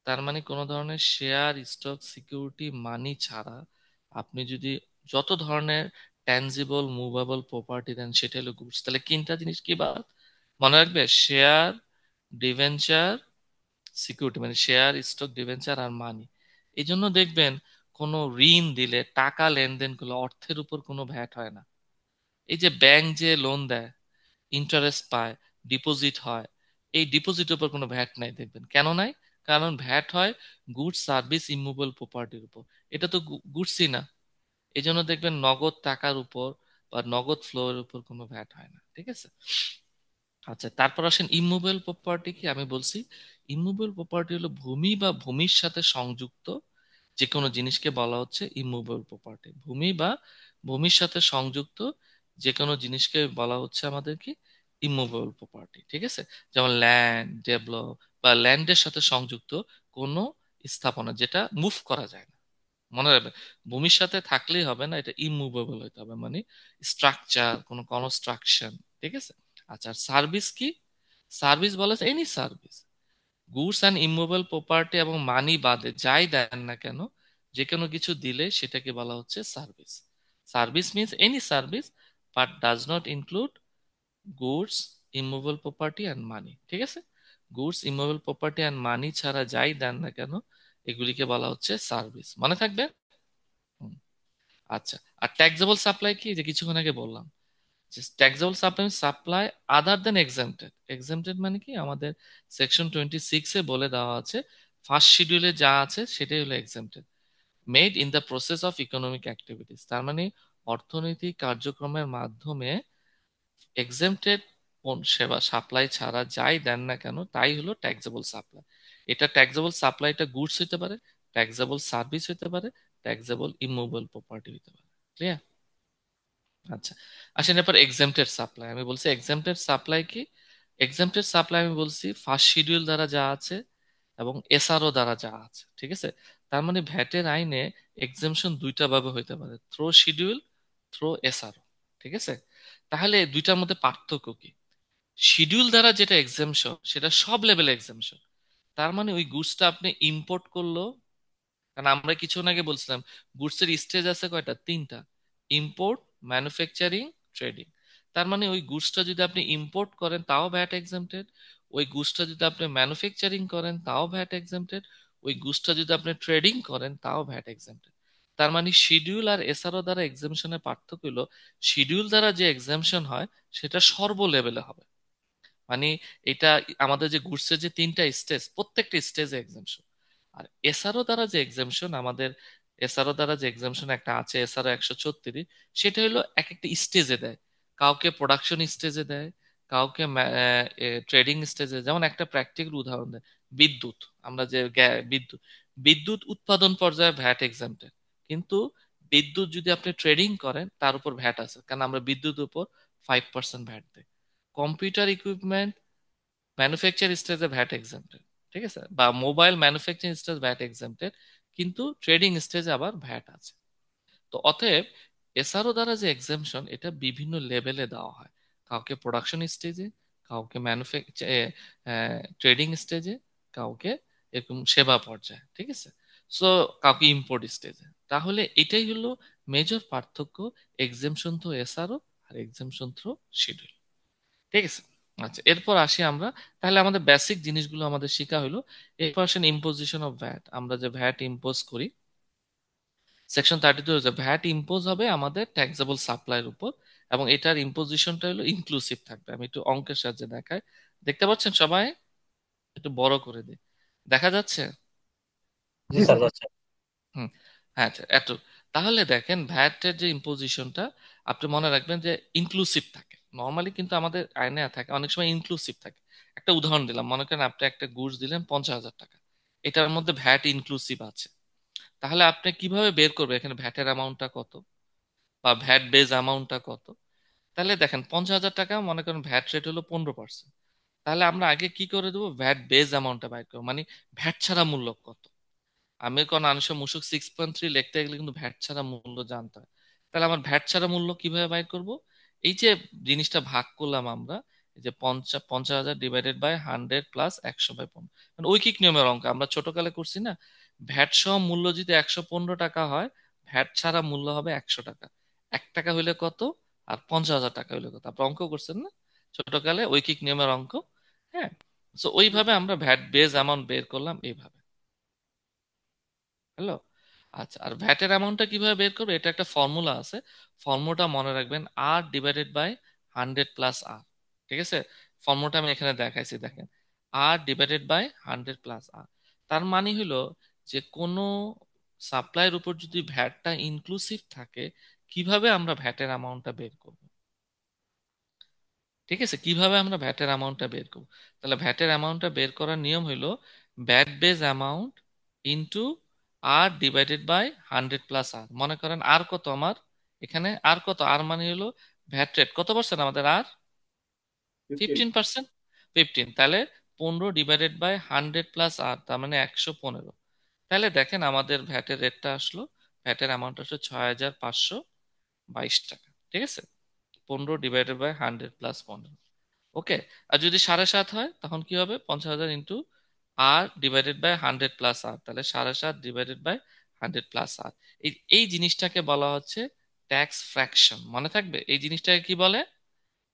তার মানে কোনো ধরনের শেয়ার, স্টক, সিকিউরিটি, মানি ছাড়া আপনি যদি যত ধরনের ট্যানজিবল মুভেবল প্রপার্টি দেন সেটা হলো গুডস। তাহলে তিনটা জিনিস কি বাদ? মনে রাখবে, শেয়ার, ডিভেঞ্চার, সিকিউরিটি, মানে শেয়ার, স্টক, ডিভেঞ্চার আর মানি। এই জন্য দেখবেন কোনো ঋণ দিলে, টাকা লেনদেন করলে অর্থের উপর কোনো ভ্যাট হয় না। এই যে ব্যাংক যে লোন দেয়, ইন্টারেস্ট পায়, ডিপোজিট হয়, এই ডিপোজিটের উপর কোনো ভ্যাট নাই। দেখবেন কেন নাই? কারণ ভ্যাট হয় গুডস সার্ভিস ইমুভেবল প্রপার্টির উপর। এটা তো গুডসই না। এই জন্য দেখবেন নগদ টাকার উপর বা নগদ ফ্লো এর উপর কোনো ভ্যাট হয় না। ঠিক আছে। আচ্ছা, তারপর আসেন ইমুভেবল প্রপার্টি কি? আমি বলছি, ইমুভেবল প্রপার্টি হলো ভূমি বা ভূমির সাথে সংযুক্ত যে কোনো জিনিসকে বলা হচ্ছে ইমুভেবল প্রপার্টি। ভূমি বা ভূমির সাথে সংযুক্ত যে কোনো জিনিসকে বলা হচ্ছে আমাদের কি? Immovable property. ঠিক আছে। যেমন ল্যান্ড ডেভেলপ, বা ল্যান্ডের সাথে সংযুক্ত কোনো স্থাপনা যেটা মুভ করা যায় না। মনে রাখবে, ভূমির সাথে থাকলেই হবে না, এটা ইমুভেবল হতে হবে, মানে স্ট্রাকচার, কোনো কনস্ট্রাকশন। ঠিক আছে। আচ্ছা, সার্ভিস কি? সার্ভিস বলা any service, goods and immovable property এবং মানি বাদে যাই দেন না কেন, যে কোনো কিছু দিলে সেটাকে বলা হচ্ছে service. Service means any service but does not include goods, immovable property and money. ঠিক আছে। Goods, immovable property and money ছাড়া যাই দেন না কেন এগুলিকে বলা হচ্ছে সার্ভিস। মনে থাকবে। হুম। আচ্ছা, আর ট্যাক্সেবল সাপ্লাই কি? যে কিছুক্ষণ আগে বললাম, ট্যাক্সেবল সাপ্লাই, সাপ্লাই আদার দেন এক্সাম্পটেড। এক্সাম্পটেড মানে কি? আমাদের সেকশন 26-এ বলে দেওয়া আছে, ফার্স্ট শিডিউলে যা আছে সেটাই হলো এক্সাম্পটেড। Made in the process of economic activities, তার মানে অর্থনৈতিক কার্যক্রমের মাধ্যমে এক্সাম্পটেড সেবা সাপ্লাই ছাড়া যাই দেন না কেন তাই হলো ট্যাক্সেবল সাপ্লাই। এটা ট্যাক্সেবল সাপ্লাইটা গুডস হইতে পারে, ট্যাক্সেবল সার্ভিস হইতে পারে, ট্যাক্সেবল ইমুভেবল প্রপার্টি হইতে পারে। ক্লিয়ার? আচ্ছা, আসেন এরপর এক্সাম্পটেড সাপ্লাই। আমি বলছি এক্সাম্পটেড সাপ্লাই কি? এক্সাম্পটেড সাপ্লাই আমি বলছি ফার্স্ট শিডিউল দ্বারা যা আছে এবং এসআরও দ্বারা যা আছে। ঠিক আছে। তার মানে ভ্যাটের আইনে এক্সাম্পশন দুইটা ভাবে হইতে পারে, থ্রো শিডিউল, থ্রো এসআরও। ঠিক আছে। তাহলে এই দুইটার মধ্যে পার্থক্য কি? শিডিউল দ্বারা যেটা এক্সাম্পশন সেটা সব লেভেলে এক্সাম্পশন। তার মানে ওই গুডসটা আপনি ইম্পোর্ট করলো, কারণ আমরা কিছুক্ষণ আগে বলছিলাম গুডস এর স্টেজ আছে কয়টা? তিনটা: ইম্পোর্ট, ম্যানুফ্যাকচারিং, ট্রেডিং। তার মানে ওই গুডসটা যদি আপনি ইম্পোর্ট করেন তাও ভ্যাট এক্সাম্পটেড, ওই গুডসটা যদি আপনি ম্যানুফ্যাকচারিং করেন তাও ভ্যাট এক্সাম্পটেড, ওই গুডসটা যদি আপনি ট্রেডিং করেন তাও ভ্যাট এক্সাম্পটেড। তার মানে শিডিউল আর এসআরও দ্বারা এক্সাম্পশনের পার্থক্য হলো, শিডিউল দ্বারা যে এক্সাম্পশন হয় সেটা সর্ব লেভেলে হবে। মানে এটা আমাদের যে গুডসের যে তিনটা স্টেজ, প্রত্যেকটা স্টেজে এক্সাম্পশন। আর এসআরও দ্বারা যে এক্সাম্পশন আমাদের, এসআরও দ্বারা যে এক্সাম্পশন একটা আছে এসআরও 136, সেটা হলো এক একটা স্টেজে দেয়। কাউকে প্রোডাকশন স্টেজে দেয়, কাউকে ট্রেডিং স্টেজে। যেমন একটা প্র্যাকটিক্যাল উদাহরণ দেয়, বিদ্যুৎ। আমরা যে বিদ্যুৎ, বিদ্যুৎ উৎপাদন পর্যায়ে ভ্যাট এক্সাম্পটেড, কিন্তু বিদ্যুৎ যদি আপনি ট্রেডিং করেন তার উপর ভ্যাট আছে, কারণ আমরা বিদ্যুৎ উপর 5% ভ্যাট দিই। কম্পিউটার ইকুইপমেন্ট ম্যানুফ্যাকচার স্টেজে ভ্যাট এক্সাম্পটেড। ঠিক আছে, বা মোবাইল ম্যানুফ্যাকচারিং স্টেজ ভ্যাট এক্সাম্পটেড, কিন্তু ট্রেডিং স্টেজে আবার ভ্যাট আছে। তো অতএব এসআরও দ্বারা যে এক্সাম্পশন এটা বিভিন্ন লেভেলে দেওয়া হয়, কাউকে প্রোডাকশন স্টেজে, কাউকে ম্যানুফ্যাকচার ট্রেডিং স্টেজে, কাউকে এরকম সেবা পর্যায়ে। ঠিক আছে। সো কাউকে ইম্পোর্ট স্টেজে। তাহলে এটাই হলো মেজর পার্থক্য এক্সাম্পশন থ্রু এসআরও আর এক্সাম্পশন থ্রু শিডিউল। ঠিক আছে। আচ্ছা, এরপর আসি আমরা, তাহলে আমাদের বেসিক জিনিসগুলো আমাদের শেখা হলো। এরপর আসেন ইম্পোজিশন অফ ভ্যাট। আমরা যে ভ্যাট ইম্পোজ করি, সেকশন 32 হচ্ছে ভ্যাট ইম্পোজ হবে আমাদের ট্যাক্সেবল সাপ্লাইয়ের উপর, এবং এটার ইম্পোজিশনটা হলো ইনক্লুসিভ থাকবে। আমি একটু অঙ্কের সাহায্যে দেখাই। দেখতে পাচ্ছেন সবাই? একটু বড় করে দিই, দেখা যাচ্ছে? জি স্যার যাচ্ছে। হুম। হ্যাঁ, আচ্ছা, এত। তাহলে দেখেন ভ্যাটের যে ইম্পোজিশনটা আপনি মনে রাখবেন যে ইনক্লুসিভ থাকে, নর্মালি কিন্তু আমাদের আইনে থাকে অনেক সময় ইনক্লুসিভ থাকে। একটা উদাহরণ দিলাম, মনে করেন আপনি একটা গুডস দিলেন 50,000 টাকা, এটার মধ্যে ভ্যাট ইনক্লুসিভ আছে। তাহলে আপনি কিভাবে বের করবে এখানে ভ্যাটের অ্যামাউন্টটা কত বা ভ্যাট বেজ অ্যামাউন্টটা কত? তাহলে দেখেন 50,000 টাকা, মনে করেন ভ্যাট রেট হলো 15%। তাহলে আমরা আগে কি করে দেবো, ভ্যাট বেজ অ্যামাউন্টটা বাইর করবো, মানে ভ্যাট ছাড়া মূল্য কত। আমি কোন আনসার মুসুক 6.3 লিখতে গেলে কিন্তু ভ্যাট ছাড়া মূল্য জানতে হয়। তাহলে আমার ভ্যাট ছাড়া মূল্য কিভাবে বাইর করব? এই যে জিনিসটা ভাগ করলাম আমরা, এই যে 50,000 ডিভাইডেড বাই 100 + 100/15, মানে ঐকিক নিয়মের অঙ্ক আমরা ছোটকালে করছি না। ভ্যাট সহ মূল্য যদি 115 টাকা হয়, ভ্যাট ছাড়া মূল্য হবে 100 টাকা। 1 টাকা হইলে কত, আর 50,000 টাকা হইলে কত, আপনি অঙ্ক করছেন না ছোটকালে, ঐকিক নিয়মের অঙ্ক। হ্যাঁ, তো ওইভাবে আমরা ভ্যাট বেজ অ্যামাউন্ট বের করলাম এইভাবে। হ্যালো। আচ্ছা, আর ভ্যাটের অ্যামাউন্টটা কিভাবে বের করবে, এটা একটা ফর্মুলা আছে। ফর্মুলাটা মনে রাখবেন, আর ডিভাইডেড বাই 100 + আর। ঠিক আছে, ফর্মুলাটা আমি এখানে দেখাইছি, দেখেন, আর ডিভাইডেড বাই 100 + আর। তার মানে হলো যে কোনো সাপ্লাইয়ের উপর যদি ভ্যাটটা ইনক্লুসিভ থাকে, কিভাবে আমরা ভ্যাটের অ্যামাউন্টটা বের করব। ঠিক আছে, কিভাবে আমরা ভ্যাটের অ্যামাউন্টটা বের করব? তাহলে ভ্যাটের অ্যামাউন্টটা বের করার নিয়ম হলো VAT base amount into R divided by 100 + R. মনে করেন আর কত আমার এখানে, আর কত, আর মানে হলো ভ্যাট রেট কত পার্সেন্ট আমাদের, আর 15%। 15, তাহলে 15 ডিভাইডেড বাই 100 + আর, তার মানে 115। তাহলে দেখেন আমাদের ভ্যাটের রেটটা আসলো, ভ্যাটের অ্যামাউন্ট আসলো 6,522 টাকা। ঠিক আছে, 15 ডিভাইডেড বাই 100 + 15। ওকে। আর যদি 7.5 হয় তখন কি হবে, 50,000 ইন্টু আর ডিভাইডেড বাই 100 + আর, তাহলে 7.5 ডিভাইডেড বাই 100 + আর। এই এই জিনিসটাকে বলা হচ্ছে ট্যাক্স ফ্র্যাকশন। মনে থাকবে এই জিনিসটাকে কি বলে,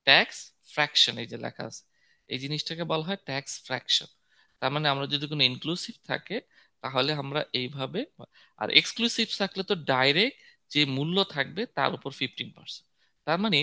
ট্যাক্স ফ্র্যাকশন। এই যে লেখা আছে, এই জিনিসটাকে বলা হয় ট্যাক্স ফ্র্যাকশন। তার মানে আমরা যদি কোনো ইনক্লুসিভ থাকে তাহলে আমরা এইভাবে, আর এক্সক্লুসিভ থাকলে তো ডাইরেক্ট যে মূল্য থাকবে তার উপর 15%। তার মানে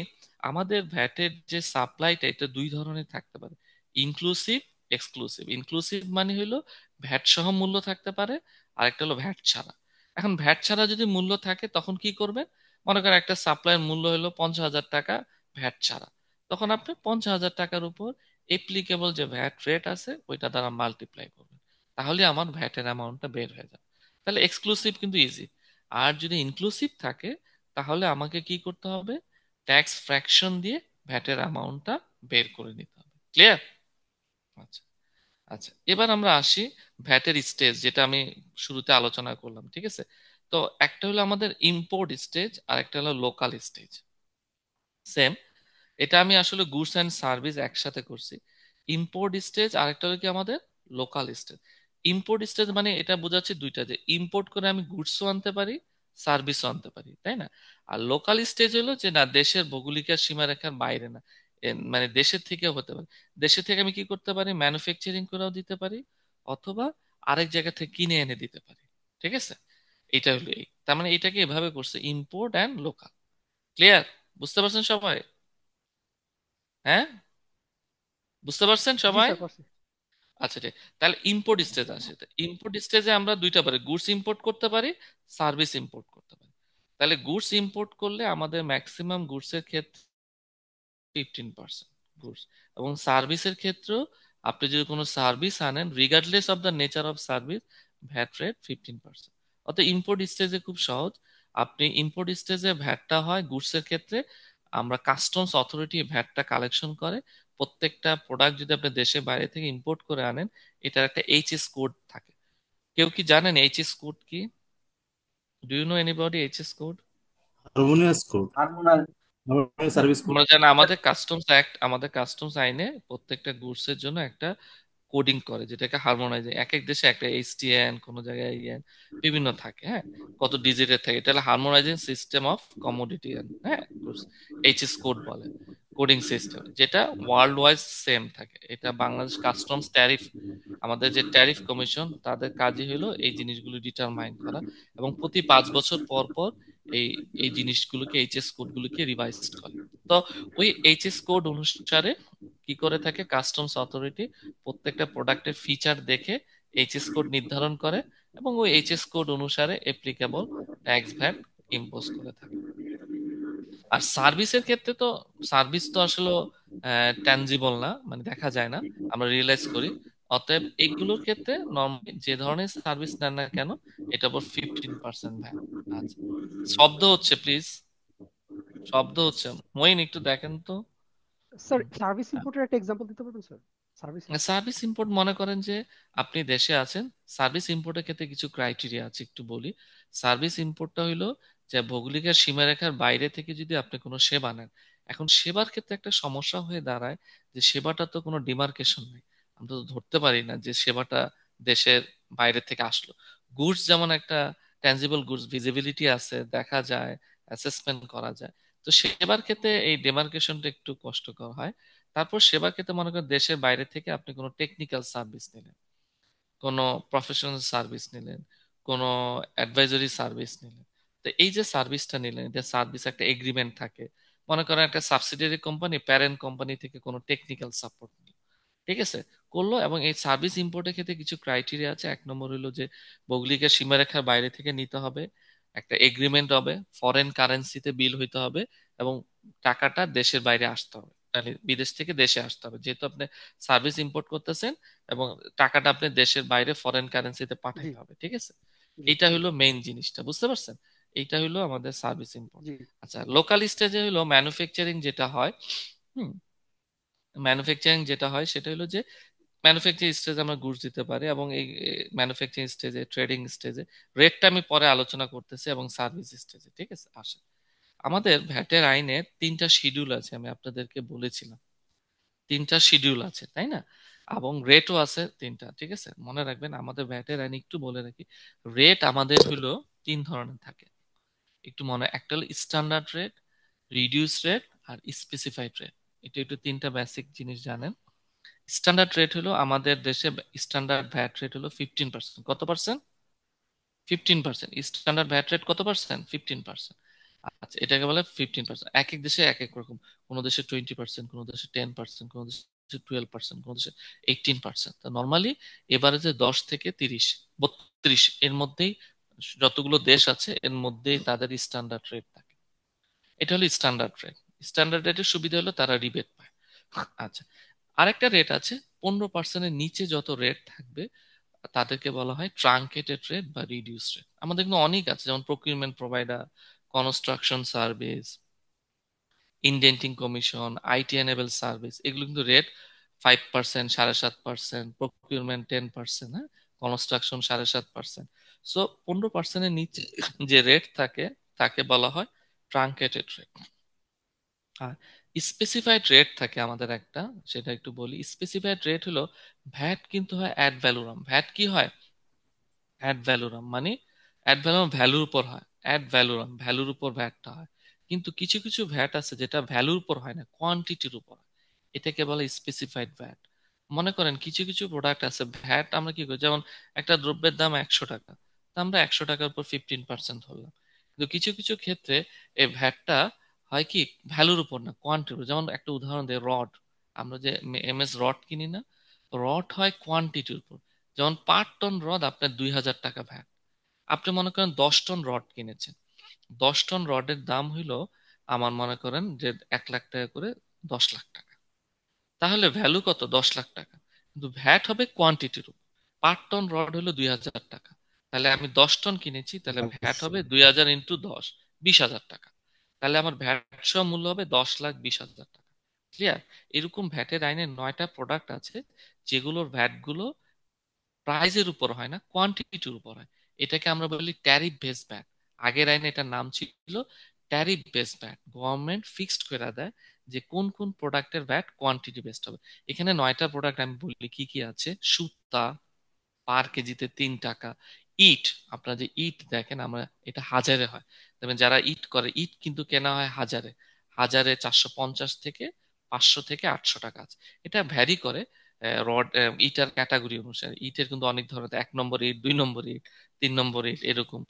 আমাদের ভ্যাটের যে সাপ্লাইটা এটা দুই ধরনের থাকতে পারে, ইনক্লুসিভ, এক্সক্লুসিভ। ইনক্লুসিভ মানে হলো ভ্যাট সহ মূল্য থাকতে পারে, আর একটা হলো ভ্যাট ছাড়া। এখন ভ্যাট ছাড়া যদি মূল্য থাকে তখন কি করবেন, মনে করেন একটা সাপ্লাইয়ের মূল্য হলো 50,000 টাকা ভ্যাট ছাড়া, তখন আপনি 50,000 টাকার উপর এপ্লিকেবল যে ভ্যাট রেট আছে ওইটা দ্বারা মাল্টিপ্লাই করবেন, তাহলে আমার ভ্যাটের অ্যামাউন্টটা বের হয়ে যাবে। তাহলে এক্সক্লুসিভ কিন্তু ইজি। আর যদি ইনক্লুসিভ থাকে তাহলে আমাকে কি করতে হবে, ট্যাক্স ফ্র্যাকশন দিয়ে ভ্যাটের অ্যামাউন্টটা বের করে নিতে হবে। ক্লিয়ার? আচ্ছা। আচ্ছা, এবার আমরা আসি ভ্যাটের স্টেজ, যেটা আমি শুরুতে আলোচনা করলাম। ঠিক আছে, তো একটা হলো আমাদের ইম্পোর্ট স্টেজ আর একটা হলো লোকাল স্টেজ। সেম, এটা আমি আসলে গুডস অ্যান্ড সার্ভিস একসাথে করছি। ইম্পোর্ট স্টেজ আর একটা হলো কি আমাদের লোকাল স্টেজ। ইম্পোর্ট স্টেজ মানে এটা বোঝাচ্ছে দুইটা, যে ইম্পোর্ট করে আমি গুডসও আনতে পারি, সার্ভিসও আনতে পারি, তাই না? আর লোকাল স্টেজ হলো যে না, দেশের ভৌগোলিক সীমারেখার বাইরে না, মানে দেশের থেকেও হতে পারে। দেশের থেকে আমি কি করতে পারি, ম্যানুফ্যাকচারিং করেও দিতে পারি, অথবা আরেক জায়গা থেকে কিনে এনে দিতে পারি। ঠিক আছে, এটা হলো এই, তার মানে এটাকে এভাবে করছে, ইম্পোর্ট অ্যান্ড লোকাল। ক্লিয়ার? বুঝতে পারছেন সবাই? হ্যাঁ, বুঝতে পারছেন জি সবাই? স্যার, করছি। আচ্ছা ঠিক, তাহলে ইম্পোর্ট স্টেজ আসে। ইম্পোর্ট স্টেজে আমরা দুইটা পারি, গুডস ইম্পোর্ট করতে পারি, সার্ভিস ইম্পোর্ট করতে পারি। তাহলে গুডস ইম্পোর্ট করলে আমাদের ম্যাক্সিমাম গুডস এর ক্ষেত্রে 15% গুডস, এবং সার্ভিসের ক্ষেত্রেও আপনি যদি কোনো সার্ভিস আনেন, regardless of the nature of service, VAT rate 15%। অর্থাৎ ইম্পোর্ট স্টেজে খুব সহজ। আপনি ইম্পোর্ট স্টেজে ভ্যাটটা হয় গুডস এর ক্ষেত্রে, আমরা কাস্টমস অথরিটি ভ্যাটটা কালেকশন করে। প্রত্যেকটা প্রোডাক্ট যদি আপনি দেশের বাইরে থেকে ইম্পোর্ট করে আনেন, এটার একটা এইচএস কোড থাকে। কেউ কি জানেন এইচএস কোড কি? Do you know anybody HS code? Harmonious code, harmonious service code. আমরা জানি আমাদের কাস্টমস অ্যাক্ট, আমাদের কাস্টমস আইনে প্রত্যেকটা গুডস এর জন্য একটা কোডিং করে, যেটাকে হারমোনাইজিং, এক এক দেশে একটা এইচটিএন, কোন জায়গায় ইএন, বিভিন্ন থাকে। হ্যাঁ, কত ডিজিটের থাকে, এটা হলো হারমোনাইজিং সিস্টেম অফ কমোডিটি। হ্যাঁ, এইচএস কোড বলে, কোডিং সিস্টেম, যেটা ওয়ার্ল্ড ওয়াইজ সেম থাকে। এটা বাংলাদেশ কাস্টমস ট্যারিফ, আমাদের যে ট্যারিফ কমিশন, তাদের কাজই হলো এই জিনিসগুলো ডিটারমাইন করা, এবং প্রতি 5 বছর পর পর এই এই জিনিসগুলোকে, এইচএস কোডগুলোকে রিভাইজ করে। তো ওই এইচএস কোড অনুসারে কি করে থাকে, কাস্টমস অথরিটি প্রত্যেকটা প্রোডাক্টের ফিচার দেখে এইচএস কোড নির্ধারণ করে, এবং ওই এইচএস কোড অনুসারে এপ্লিকেবল ট্যাক্স ভ্যাট ইম্পোজ করে থাকে। আর সার্ভিসের ক্ষেত্রে তো সার্ভিস তো আসলে ট্যানজিবল না, মানে দেখা যায় না, আমরা রিয়েলাইজ করি। অতএব এগুলোর ক্ষেত্রে নর্মালি যে ধরনের সার্ভিস নেন না কেন, এটা উপর 15% ভ্যাট। আচ্ছা, শব্দ হচ্ছে প্লিজ, শব্দ হচ্ছে। মইন একটু দেখেন তো। স্যার সার্ভিস ইম্পোর্টের একটা এক্সাম্পল দিতে পারবেন sir? Service import. Service import মনে করেন যে আপনি দেশে আছেন, সার্ভিস ইম্পোর্টের ক্ষেত্রে কিছু ক্রাইটেরিয়া আছে, একটু বলি। সার্ভিস ইম্পোর্টটা হইলো যে ভৌগোলিক সীমারেখার বাইরে থেকে যদি আপনি কোনো সেবা নেন। এখন সেবার ক্ষেত্রে একটা সমস্যা হয়ে দাঁড়ায় যে সেবাটা তো কোনো ডিমার্কেশন নেই, আমরা তো ধরতে পারি না যে সেবাটা দেশের বাইরে থেকে আসলো। গুডস যেমন একটা ট্যানজিবল গুডস, ভিজিবিলিটি আছে, দেখা যায়, অ্যাসেসমেন্ট করা যায়। তো সেবার ক্ষেত্রে এই ডিমার্কেশনটা একটু কষ্টকর হয়। তারপর সেবার ক্ষেত্রে মনে করেন দেশের বাইরে থেকে আপনি কোনো টেকনিক্যাল সার্ভিস নিলেন, কোনো প্রফেশনাল সার্ভিস নিলেন, কোনো অ্যাডভাইজরি সার্ভিস নিলেন। তো এই যে সার্ভিসটা নিলেন, এটা সার্ভিস একটা এগ্রিমেন্ট থাকে। মনে করেন একটা সাবসিডিয়ারি কোম্পানি প্যারেন্ট কোম্পানি থেকে কোনো টেকনিক্যাল সাপোর্ট নিল, ঠিক আছে, করলো। এবং এই সার্ভিস ইম্পোর্টের ক্ষেত্রে কিছু ক্রাইটেরিয়া আছে। এক নম্বর হলো যে ভৌগোলিক সীমারেখার বাইরে থেকে নিতে হবে, একটা এগ্রিমেন্ট হবে, ফরেন কারেন্সিতে বিল হইতে হবে, এবং টাকাটা দেশের বাইরে আসতে হবে, মানে বিদেশ থেকে দেশে আসতে হবে, যেহেতু আপনি সার্ভিস ইম্পোর্ট করতেছেন, এবং টাকাটা আপনি দেশের বাইরে ফরেন কারেন্সিতে জি পাঠাইতে হবে, ঠিক আছে। জি এইটা জি হলো মেইন জিনিসটা, বুঝতে পারছেন? এইটা হলো আমাদের সার্ভিস ইম্পোর্ট। জি আচ্ছা, লোকাল স্টেজে হলো ম্যানুফ্যাকচারিং যেটা হয়। হুম, ম্যানুফ্যাকচারিং যেটা হয় সেটা হলো যে ম্যানুফ্যাকচারিং স্টেজে আমরা গুডস দিতে পারি, এবং এই ম্যানুফ্যাকচারিং স্টেজে, ট্রেডিং স্টেজে, রেটটা আমি পরে আলোচনা করতেছি, এবং সার্ভিস স্টেজে, ঠিক আছে। আসে আমাদের ভ্যাটের আইনে তিনটা শিডিউল আছে, আমি আপনাদেরকে বলেছিলাম তিনটা শিডিউল আছে, তাই না? এবং রেটও আছে তিনটা, ঠিক আছে। মনে রাখবেন আমাদের ভ্যাটের আইনে, একটু বলে রাখি, রেট আমাদের হলো তিন ধরনের থাকে, একটু মনে, একটা হলো স্ট্যান্ডার্ড রেট, রিডিউস রেট, আর স্পেসিফাইড রেট। এটা একটু তিনটা বেসিক জিনিস জানেন। স্ট্যান্ডার্ড রেট হলো আমাদের দেশে, স্ট্যান্ডার্ড ভ্যাট রেট হলো 15%। কত পার্সেন্ট? 15%। স্ট্যান্ডার্ড ভ্যাট রেট কত পার্সেন্ট? 15%। আচ্ছা, এটাকে বলে 15%। এক এক দেশে এক এক রকম, কোন দেশে 20%, কোন দেশে 10%, কোন দেশে 12%, কোন দেশে 18%। তো নর্মালি এবারে যে 10 থেকে 30, 32 এর মধ্যেই যতগুলো দেশ আছে এর মধ্যেই তাদের স্ট্যান্ডার্ড রেট থাকে। এটা হলো স্ট্যান্ডার্ড রেট। স্ট্যান্ডার্ড রেটের সুবিধা হলো তারা রিবেট পায়। আচ্ছা, আরেকটা রেট আছে, 15%-এর নিচে যত রেট থাকবে তাদেরকে বলা হয় ট্রাঙ্কেটেড রেট বা রিডিউস রেট। আমাদের কিন্তু অনেক আছে, যেমন procurement provider, construction service, indenting commission, IT enable service, এগুলো কিন্তু রেট 5%, 7.5%, প্রকিউরমেন্ট 10%, হ্যাঁ, কনস্ট্রাকশন 7.5%। সো 15%-এর নিচে যে রেট থাকে তাকে বলা হয় ট্রাঙ্কেটেড রেট। আর স্পেসিফাইড রেট থাকে আমাদের একটা, সেটা একটু বলি। স্পেসিফাইড রেট হলো ভ্যাট কিন্তু হয় অ্যাড ভ্যালুরাম। ভ্যাট কি হয়? অ্যাড ভ্যালুরাম মানে অ্যাড ভ্যালুরাম ভ্যালুর উপর হয়, অ্যাড ভ্যালুরাম ভ্যালুর উপর ভ্যাটটা হয়। কিন্তু কিছু কিছু ভ্যাট আছে যেটা ভ্যালুর উপর হয় না, কোয়ান্টিটির উপর হয়, এটাকে বলে স্পেসিফাইড ভ্যাট। মনে করেন কিছু কিছু প্রোডাক্ট আছে ভ্যাট আমরা কি করি, যেমন একটা দ্রব্যের দাম 100 টাকা, তা আমরা 100 টাকার উপর 15% ধরলাম। কিন্তু কিছু কিছু ক্ষেত্রে এই ভ্যাটটা হয় কি ভ্যালুর উপর না, কোয়ান্টিটির উপর। যেমন একটা উদাহরণ দেয়, রড, আমরা যে এমএস রড কিনি না, রড হয় কোয়ান্টিটির উপর। যেমন 5 টন রড আপনার 2,000 টাকা ভ্যাট। আপনি মনে করেন 10 টন রড কিনেছেন, 10 টন রডের দাম হইলো আমার মনে করেন যে 1 লাখ টাকা করে, 10 লাখ টাকা। তাহলে ভ্যালু কত? 10 লাখ টাকা। কিন্তু ভ্যাট হবে কোয়ান্টিটির উপর। 5 টন রড হলো 2,000 টাকা, তাহলে আমি 10 টন কিনেছি, তাহলে ভ্যাট হবে 2,000 × 10, 20,000 টাকা। তাহলে আমার ভ্যাট সহ মূল্য হবে 10,20,000 টাকা। ক্লিয়ার? এরকম ভ্যাটের আইনে 9টা প্রোডাক্ট আছে যেগুলোর ভ্যাট গুলো প্রাইজের উপর হয় না, কোয়ান্টিটির উপর হয়। এটাকে আমরা বলি ট্যারিফ বেস ভ্যাট। আগের আইনে এটার নাম ছিল tariff base VAT. Government fixed করে দেয় যে কোন কোন প্রোডাক্টের ভ্যাট কোয়ান্টিটি বেসড হবে। এখানে 9টা প্রোডাক্ট আমি বলি কি কি আছে। সুতা, পার কেজিতে 3 টাকা। ইট, আপনারা যে ইট দেখেন, আমরা এটা হাজারে হয়, তবে যারা ইট করে, ইট কিন্তু কেনা হয় হাজারে, হাজারে 450 থেকে 500 থেকে 800 টাকা আছে। এটা ভ্যারি করে রড ইটার ক্যাটাগরি অনুসারে। ইটের কিন্তু অনেক ধরনের, 1 নম্বর ইট, 2 নম্বর ইট, 3 নম্বর ইট, এরকম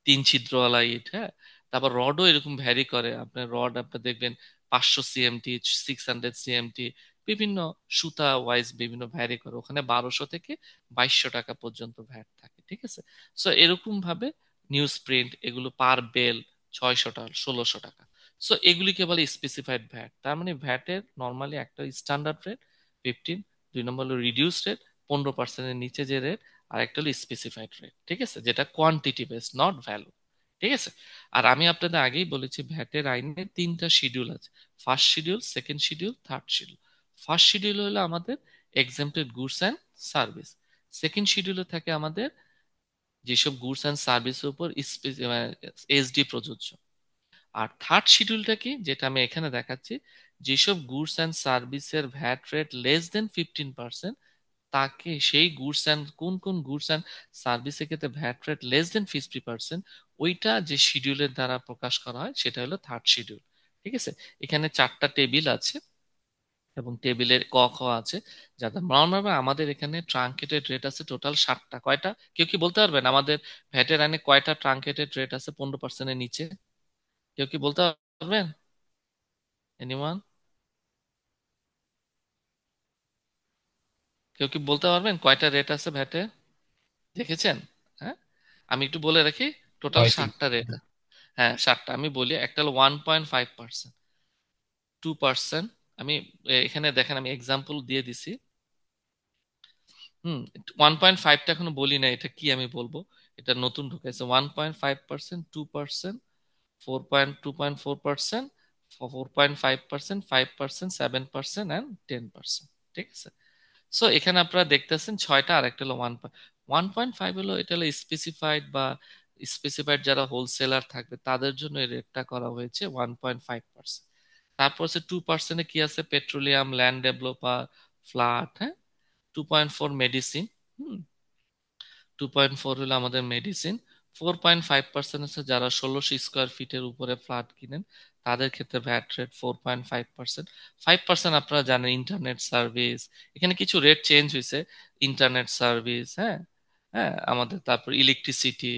3 ছিদ্রওয়ালা ইট, হ্যাঁ। তারপর রডও এরকম ভ্যারি করে, আপনার রড আপনি দেখবেন 500 CMT, 600 CMT, বিভিন্ন সুতা ওয়াইজ বিভিন্ন ভ্যারি করে, ওখানে 1,200 থেকে 2,200 টাকা পর্যন্ত ভ্যাট থাকে, ঠিক আছে। সো এরকম ভাবে নিউজ প্রিন্ট এগুলো পার বেল 600 টাকা, 1,600 টাকা। সো এগুলিকে বলে স্পেসিফাইড ভ্যাট। তার মানে ভ্যাটের নর্মালি একটা স্ট্যান্ডার্ড রেট 15, 2 নম্বর হলো রিডিউস রেট 15%-এর নিচে যে রেট, আর একটা হলো স্পেসিফাইড রেট, ঠিক আছে, যেটা কোয়ান্টিটি বেসড নট ভ্যালু, ঠিক আছে। আর আমি আপনাদের আগেই বলেছি ভ্যাটের আইনে 3টা শিডিউল আছে, first schedule, second schedule, third schedule. First schedule হলো আমাদের exempted goods and service, second শিডিউলে থাকে আমাদের যেসব গুডস অ্যান্ড সার্ভিসের উপর এসডি প্রযোজ্য, আর থার্ড শিডিউলটা কি, যেটা আমি এখানে দেখাচ্ছি, যেসব গুডস অ্যান্ড সার্ভিসের ভ্যাট রেট লেস দেন 15%, তাকে সেই গুডস অ্যান্ড কোন কোন গুডস অ্যান্ড সার্ভিসের ক্ষেত্রে ভ্যাট রেট লেস দেন 50%, ওইটা যে শিডিউলের দ্বারা প্রকাশ করা হয় সেটা হলো থার্ড শিডিউল, ঠিক আছে। এখানে 4টা টেবিল আছে এবং টেবিলের ক খ আছে, যাতে নর্মাল আমাদের এখানে ট্রাঙ্কেটেড রেট আছে টোটাল 7টা। কয়টা কেউ কি বলতে পারবেন আমাদের ভ্যাটের আইনে কয়টা ট্রাঙ্কেটেড রেট আছে 15%-এর নিচে? কেউ কি বলতে পারবেন? এনিওয়ান? কেউ কি বলতে পারবেন কয়টা রেট আছে ভ্যাটে? দেখেছেন? হ্যাঁ, আমি একটু বলে রাখি, টোটাল 7টা রেট। হ্যাঁ 7টা, আমি বলি, একটা হলো 1.5%, 2%, আমি এখানে দেখেন আমি এক্সাম্পল দিয়ে দিছি। 1.5টা এখনো বলি না, এটা কি আমি বলবো, এটা নতুন ঢুকেছে। 1.5%, 2%, 2.4%, 4.5%, 5%, 7% অ্যান্ড 10%, ঠিক আছে। সো এখানে আপনারা দেখতেছেন 6টা, আর একটা হলো 1.5 হলো, এটা হলো স্পেসিফাইড বা স্পেসিফাইড যারা হোলসেলার থাকবে তাদের জন্য এই রেটটা করা হয়েছে 1.5%। তারপর হচ্ছে 2%-এ কি আছে, পেট্রোলিয়াম, ল্যান্ড ডেভেলপার, ফ্ল্যাট, হ্যাঁ। 2.4 মেডিসিন, হুম, 2.4 হলো আমাদের মেডিসিন। 4.5% হচ্ছে যারা 1600 স্কোয়ার ফিটের উপরে ফ্ল্যাট কিনেন, তাদের ক্ষেত্রে ভ্যাট রেট 4.5%। 5% আপনারা জানেন ইন্টারনেট সার্ভিস, এখানে কিছু রেট চেঞ্জ হয়েছে, ইন্টারনেট সার্ভিস, হ্যাঁ, হ্যাঁ আমাদের, তারপর electricity,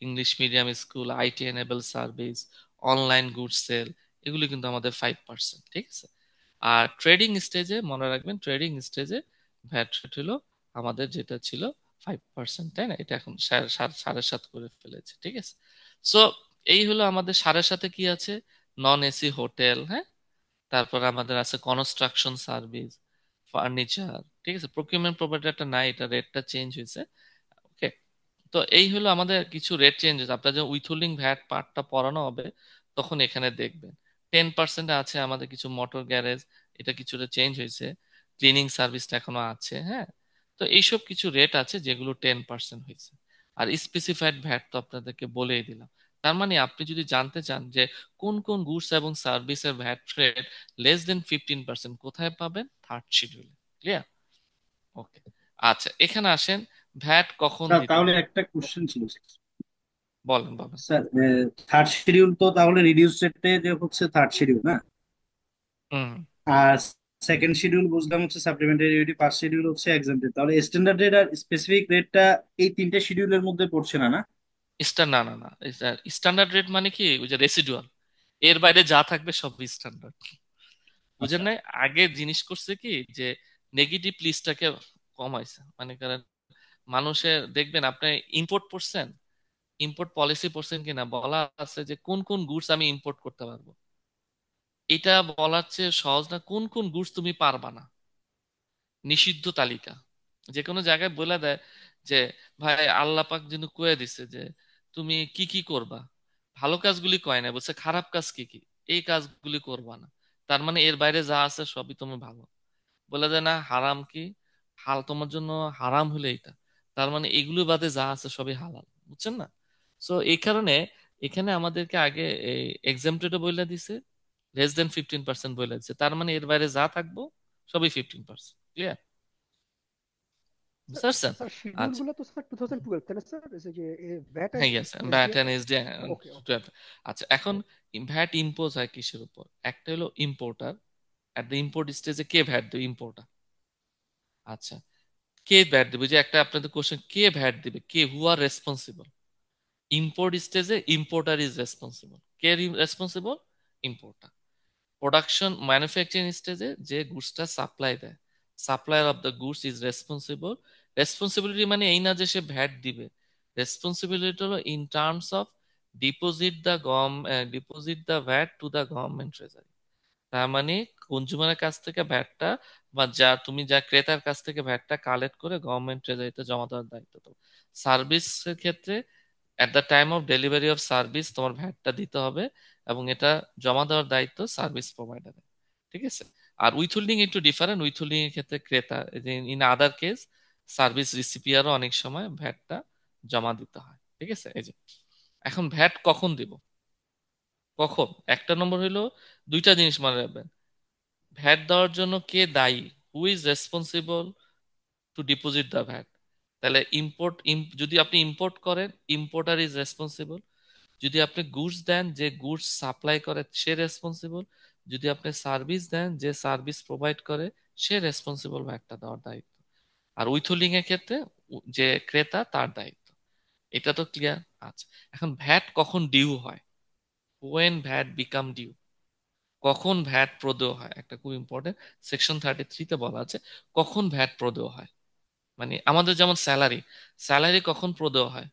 English medium school, IT enable service, online goods sale, এগুলো কিন্তু আমাদের 5%, ঠিক আছে। আর ট্রেডিং স্টেজে মনে রাখবেন, ট্রেডিং স্টেজে ভ্যাট রেট হলো আমাদের যেটা ছিল 5%, তাই না, এটা এখন 7.5 করে ফেলেছে, ঠিক আছে। সো এই হলো আমাদের 7.5 কি আছে, নন এসি হোটেল, হ্যাঁ, তারপর আমাদের আছে কনস্ট্রাকশন সার্ভিস, ফার্নিচার, ঠিক আছে। প্রকিউরমেন্ট প্রপার্টিটা নাই, এটা রেটটা চেঞ্জ হয়েছে, ওকে। তো এই হলো আমাদের কিছু রেট চেঞ্জেস, আপনার যখন উইথহোল্ডিং ভ্যাট পার্টটা পড়ানো হবে তখন এখানে দেখবেন। 10% আছে আমাদের কিছু মোটর গ্যারেজ, এটা কিছুটা চেঞ্জ হয়েছে, ক্লিনিং সার্ভিসটা এখনো আছে, হ্যাঁ। তো এইসব কিছু রেট আছে যেগুলো 10% হয়েছে। আর স্পেসিফাইড ভ্যাট তো আপনাদেরকে বলেই দিলাম। তার মানে আপনি যদি জানতে চান যে কোন কোন গুডস এবং সার্ভিসের ভ্যাট রেট লেস দেন 15%, কোথায় পাবেন? থার্ড শিডিউলে। ক্লিয়ার? ওকে, আচ্ছা এখানে আসেন, ভ্যাট কখন স্যার দিতে তাহলে হয়? একটা কোশ্চেন ছিল বলেন বলেন। স্যার। থার্ড শিডিউল তো তাহলে রিডিউস রেটে যে হচ্ছে থার্ড শিডিউল না, হুম, আর সেকেন্ড শিডিউল বুঝলাম হচ্ছে সাপ্লিমেন্টারি ডিউটি, ফার্স্ট শিডিউল হচ্ছে এক্সামটেড, তাহলে স্ট্যান্ডার্ড রেট আর স্পেসিফিক রেটটা এই 3টে শিডিউলের মধ্যে পড়ছে না, না? না না না, স্ট্যান্ডার্ড রেট মানে কি, ওই যে রেসিডুয়াল, এর বাইরে যা থাকবে সব স্ট্যান্ডার্ড, বুঝেন আচ্ছা। নাই? আগে জিনিস করছে কি, যে নেগেটিভ লিস্টটাকে কমাইছে, মানে কারণ মানুষের দেখবেন আপনি ইম্পোর্ট করছেন, ইম্পোর্ট পলিসি পড়ছেন কিনা, বলা আছে যে কোন কোন গুডস আমি ইম্পোর্ট করতে পারবো, এটা বলার চেয়ে সহজ না কোন কোন গুডস তুমি পারবা না, নিষিদ্ধ তালিকা যে কোনো জায়গায় বলে দেয় যে ভাই আল্লাহ পাক যেন কয়ে দিছে যে তুমি কি কি করবা, ভালো কাজগুলি কয় না, বলছে খারাপ কাজ কি কি, এই কাজগুলি করবা না, তার মানে এর বাইরে যা আছে সবই তুমি ভালো। বলে দেয় না হারাম কি, হাল তোমার জন্য হারাম হলে এটা, তার মানে এগুলো বাদে যা আছে সবই হালাল, বুঝছেন না? সো এই কারণে এখানে আমাদেরকে আগে এক্সাম্পটেড বলে দিছে, লেস দেন 15% বলে দিছে, তার মানে এর বাইরে যা থাকবো সবই 15%। ক্লিয়ার? বুঝতে পারছেন? স্যার শিডিউল আচ্ছা, গুলো তো স্যার 2012 তাই না স্যার, এই যে ভ্যাট হ্যাঁ and yes, VAT SDI. And SD. Okay okay. আচ্ছা এখন ভ্যাট ইম্পোজ হয় কিসের উপর? একটা হলো ইম্পোর্টার, এট দ্য ইম্পোর্ট স্টেজে কে ভ্যাট দেবে? ইম্পোর্টার। আচ্ছা, কে ভ্যাট দেবে, যে একটা আপনাদের কোশ্চেন, কে ভ্যাট দিবে, কে, হু আর রেসপন্সিবল? ইম্পোর্ট স্টেজে importer is responsible. K responsible? Importer. Production manufacturing স্টেজে যে গুডসটা সাপ্লাই দেয়, supplier of the goods is responsible. Responsibility মানে এই না যে সে ভ্যাট দিবে, রেসপন্সিবিলিটি হলো in terms of deposit the VAT to the government treasury. তার মানে কনজিউমারের কাছ থেকে ভ্যাটটা বা যা ক্রেতার কাছ থেকে ভ্যাটটা কালেক্ট করে গভর্নমেন্ট ট্রেজারিতে জমা দেওয়ার দায়িত্ব তো। সার্ভিসের ক্ষেত্রে at the time of delivery of service তোমার ভ্যাটটা দিতে হবে, এবং এটা জমা দেওয়ার দায়িত্ব সার্ভিস প্রোভাইডারের। ঠিক আছে। আর উইথহোল্ডিং একটু ডিফারেন্ট। উইথহোল্ডিং এর ক্ষেত্রে ক্রেতা, ইন আদার কেস সার্ভিস রিসিপিয়ারও অনেক সময় ভ্যাটটা জমা দিতে হয়। ঠিক আছে। এই যে এখন ভ্যাট কখন দিব, কখন, একটা নম্বর হইলো দুইটা জিনিস মনে রাখবেন। ভ্যাট দেওয়ার জন্য কে দায়ী, who is responsible to deposit the VAT. তাহলে যদি আপনি ইম্পোর্ট করেন, ইম্পোর্টার ইজ রেসপন্সিবল। যদি আপনি গুডস দেন, যে গুডস সাপ্লাই করে সে রেসপন্সিবল। যদি আপনি সার্ভিস দেন, যে সার্ভিস প্রোভাইড করে সে রেসপন্সিবল ভ্যাটটা দেওয়ার দায়িত্ব। আর উইথহোল্ডিং এর ক্ষেত্রে যে ক্রেতা তার দায়িত্ব। এটা তো ক্লিয়ার। আচ্ছা, এখন ভ্যাট কখন ডিউ হয়, ওয়েন ভ্যাট বিকাম ডিউ, কখন ভ্যাট প্রদেয় হয়, একটা খুব ইম্পর্টেন্ট। সেকশন 33-তে বলা আছে কখন ভ্যাট প্রদেয় হয়। মানে আমাদের যেমন স্যালারি, স্যালারি কখন প্রদেয় হয়,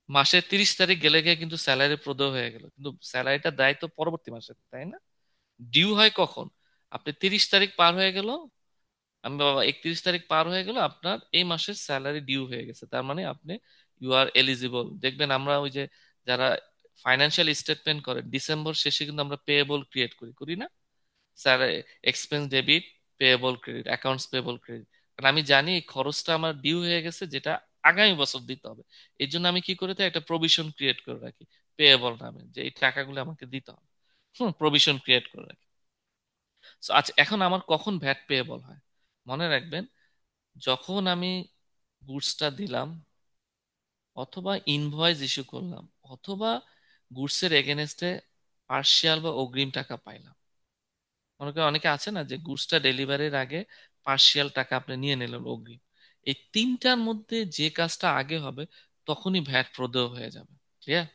মাসের 30 তারিখ গেলে গিয়ে কিন্তু স্যালারি প্রদেয় হয়ে গেল, কিন্তু স্যালারিটা দেয় তো পরবর্তী মাসে, তাই না? ডিউ হয় কখন, আপনি 30 তারিখ পার হয়ে গেল, আমি বাবা 31 তারিখ পার হয়ে গেল, আপনার এই মাসের স্যালারি ডিউ হয়ে গেছে, তার মানে আপনি ইউ আর এলিজিবল। দেখবেন আমরা ওই যে যারা ফাইন্যান্সিয়াল স্টেটমেন্ট করে ডিসেম্বর শেষে কিন্তু আমরা পেয়েবল ক্রিয়েট করি, করি না sir? Expense debit, payable credit, accounts payable credit. কারণ আমি জানি এই খরচটা আমার ডিউ হয়ে গেছে, যেটা আগামী বছর দিতে হবে। এই জন্য আমি কি করে থাকি, একটা প্রভিশন ক্রিয়েট করে রাখি পেয়েবল নামে, যে এই টাকাগুলো আমাকে দিতে হবে। প্রভিশন ক্রিয়েট করে রাখি। So, আচ্ছা, এখন আমার কখন ভ্যাট পেয়েবল হয়, মনে রাখবেন যখন আমি গুডসটা দিলাম, অথবা ইনভয়েস ইস্যু করলাম, অথবা গুডসের এগেনস্টে পার্শিয়াল বা অগ্রিম টাকা পাইলাম। মনে করেন অনেকে আছে না যে গুডসটা ডেলিভারির আগে পার্শিয়াল টাকা আপনি নিয়ে নিলেন অগ্রিম। এই তিনটার মধ্যে যে কাজটা আগে হবে তখনই ভ্যাট প্রদেয় হয়ে যাবে। ক্লিয়ার?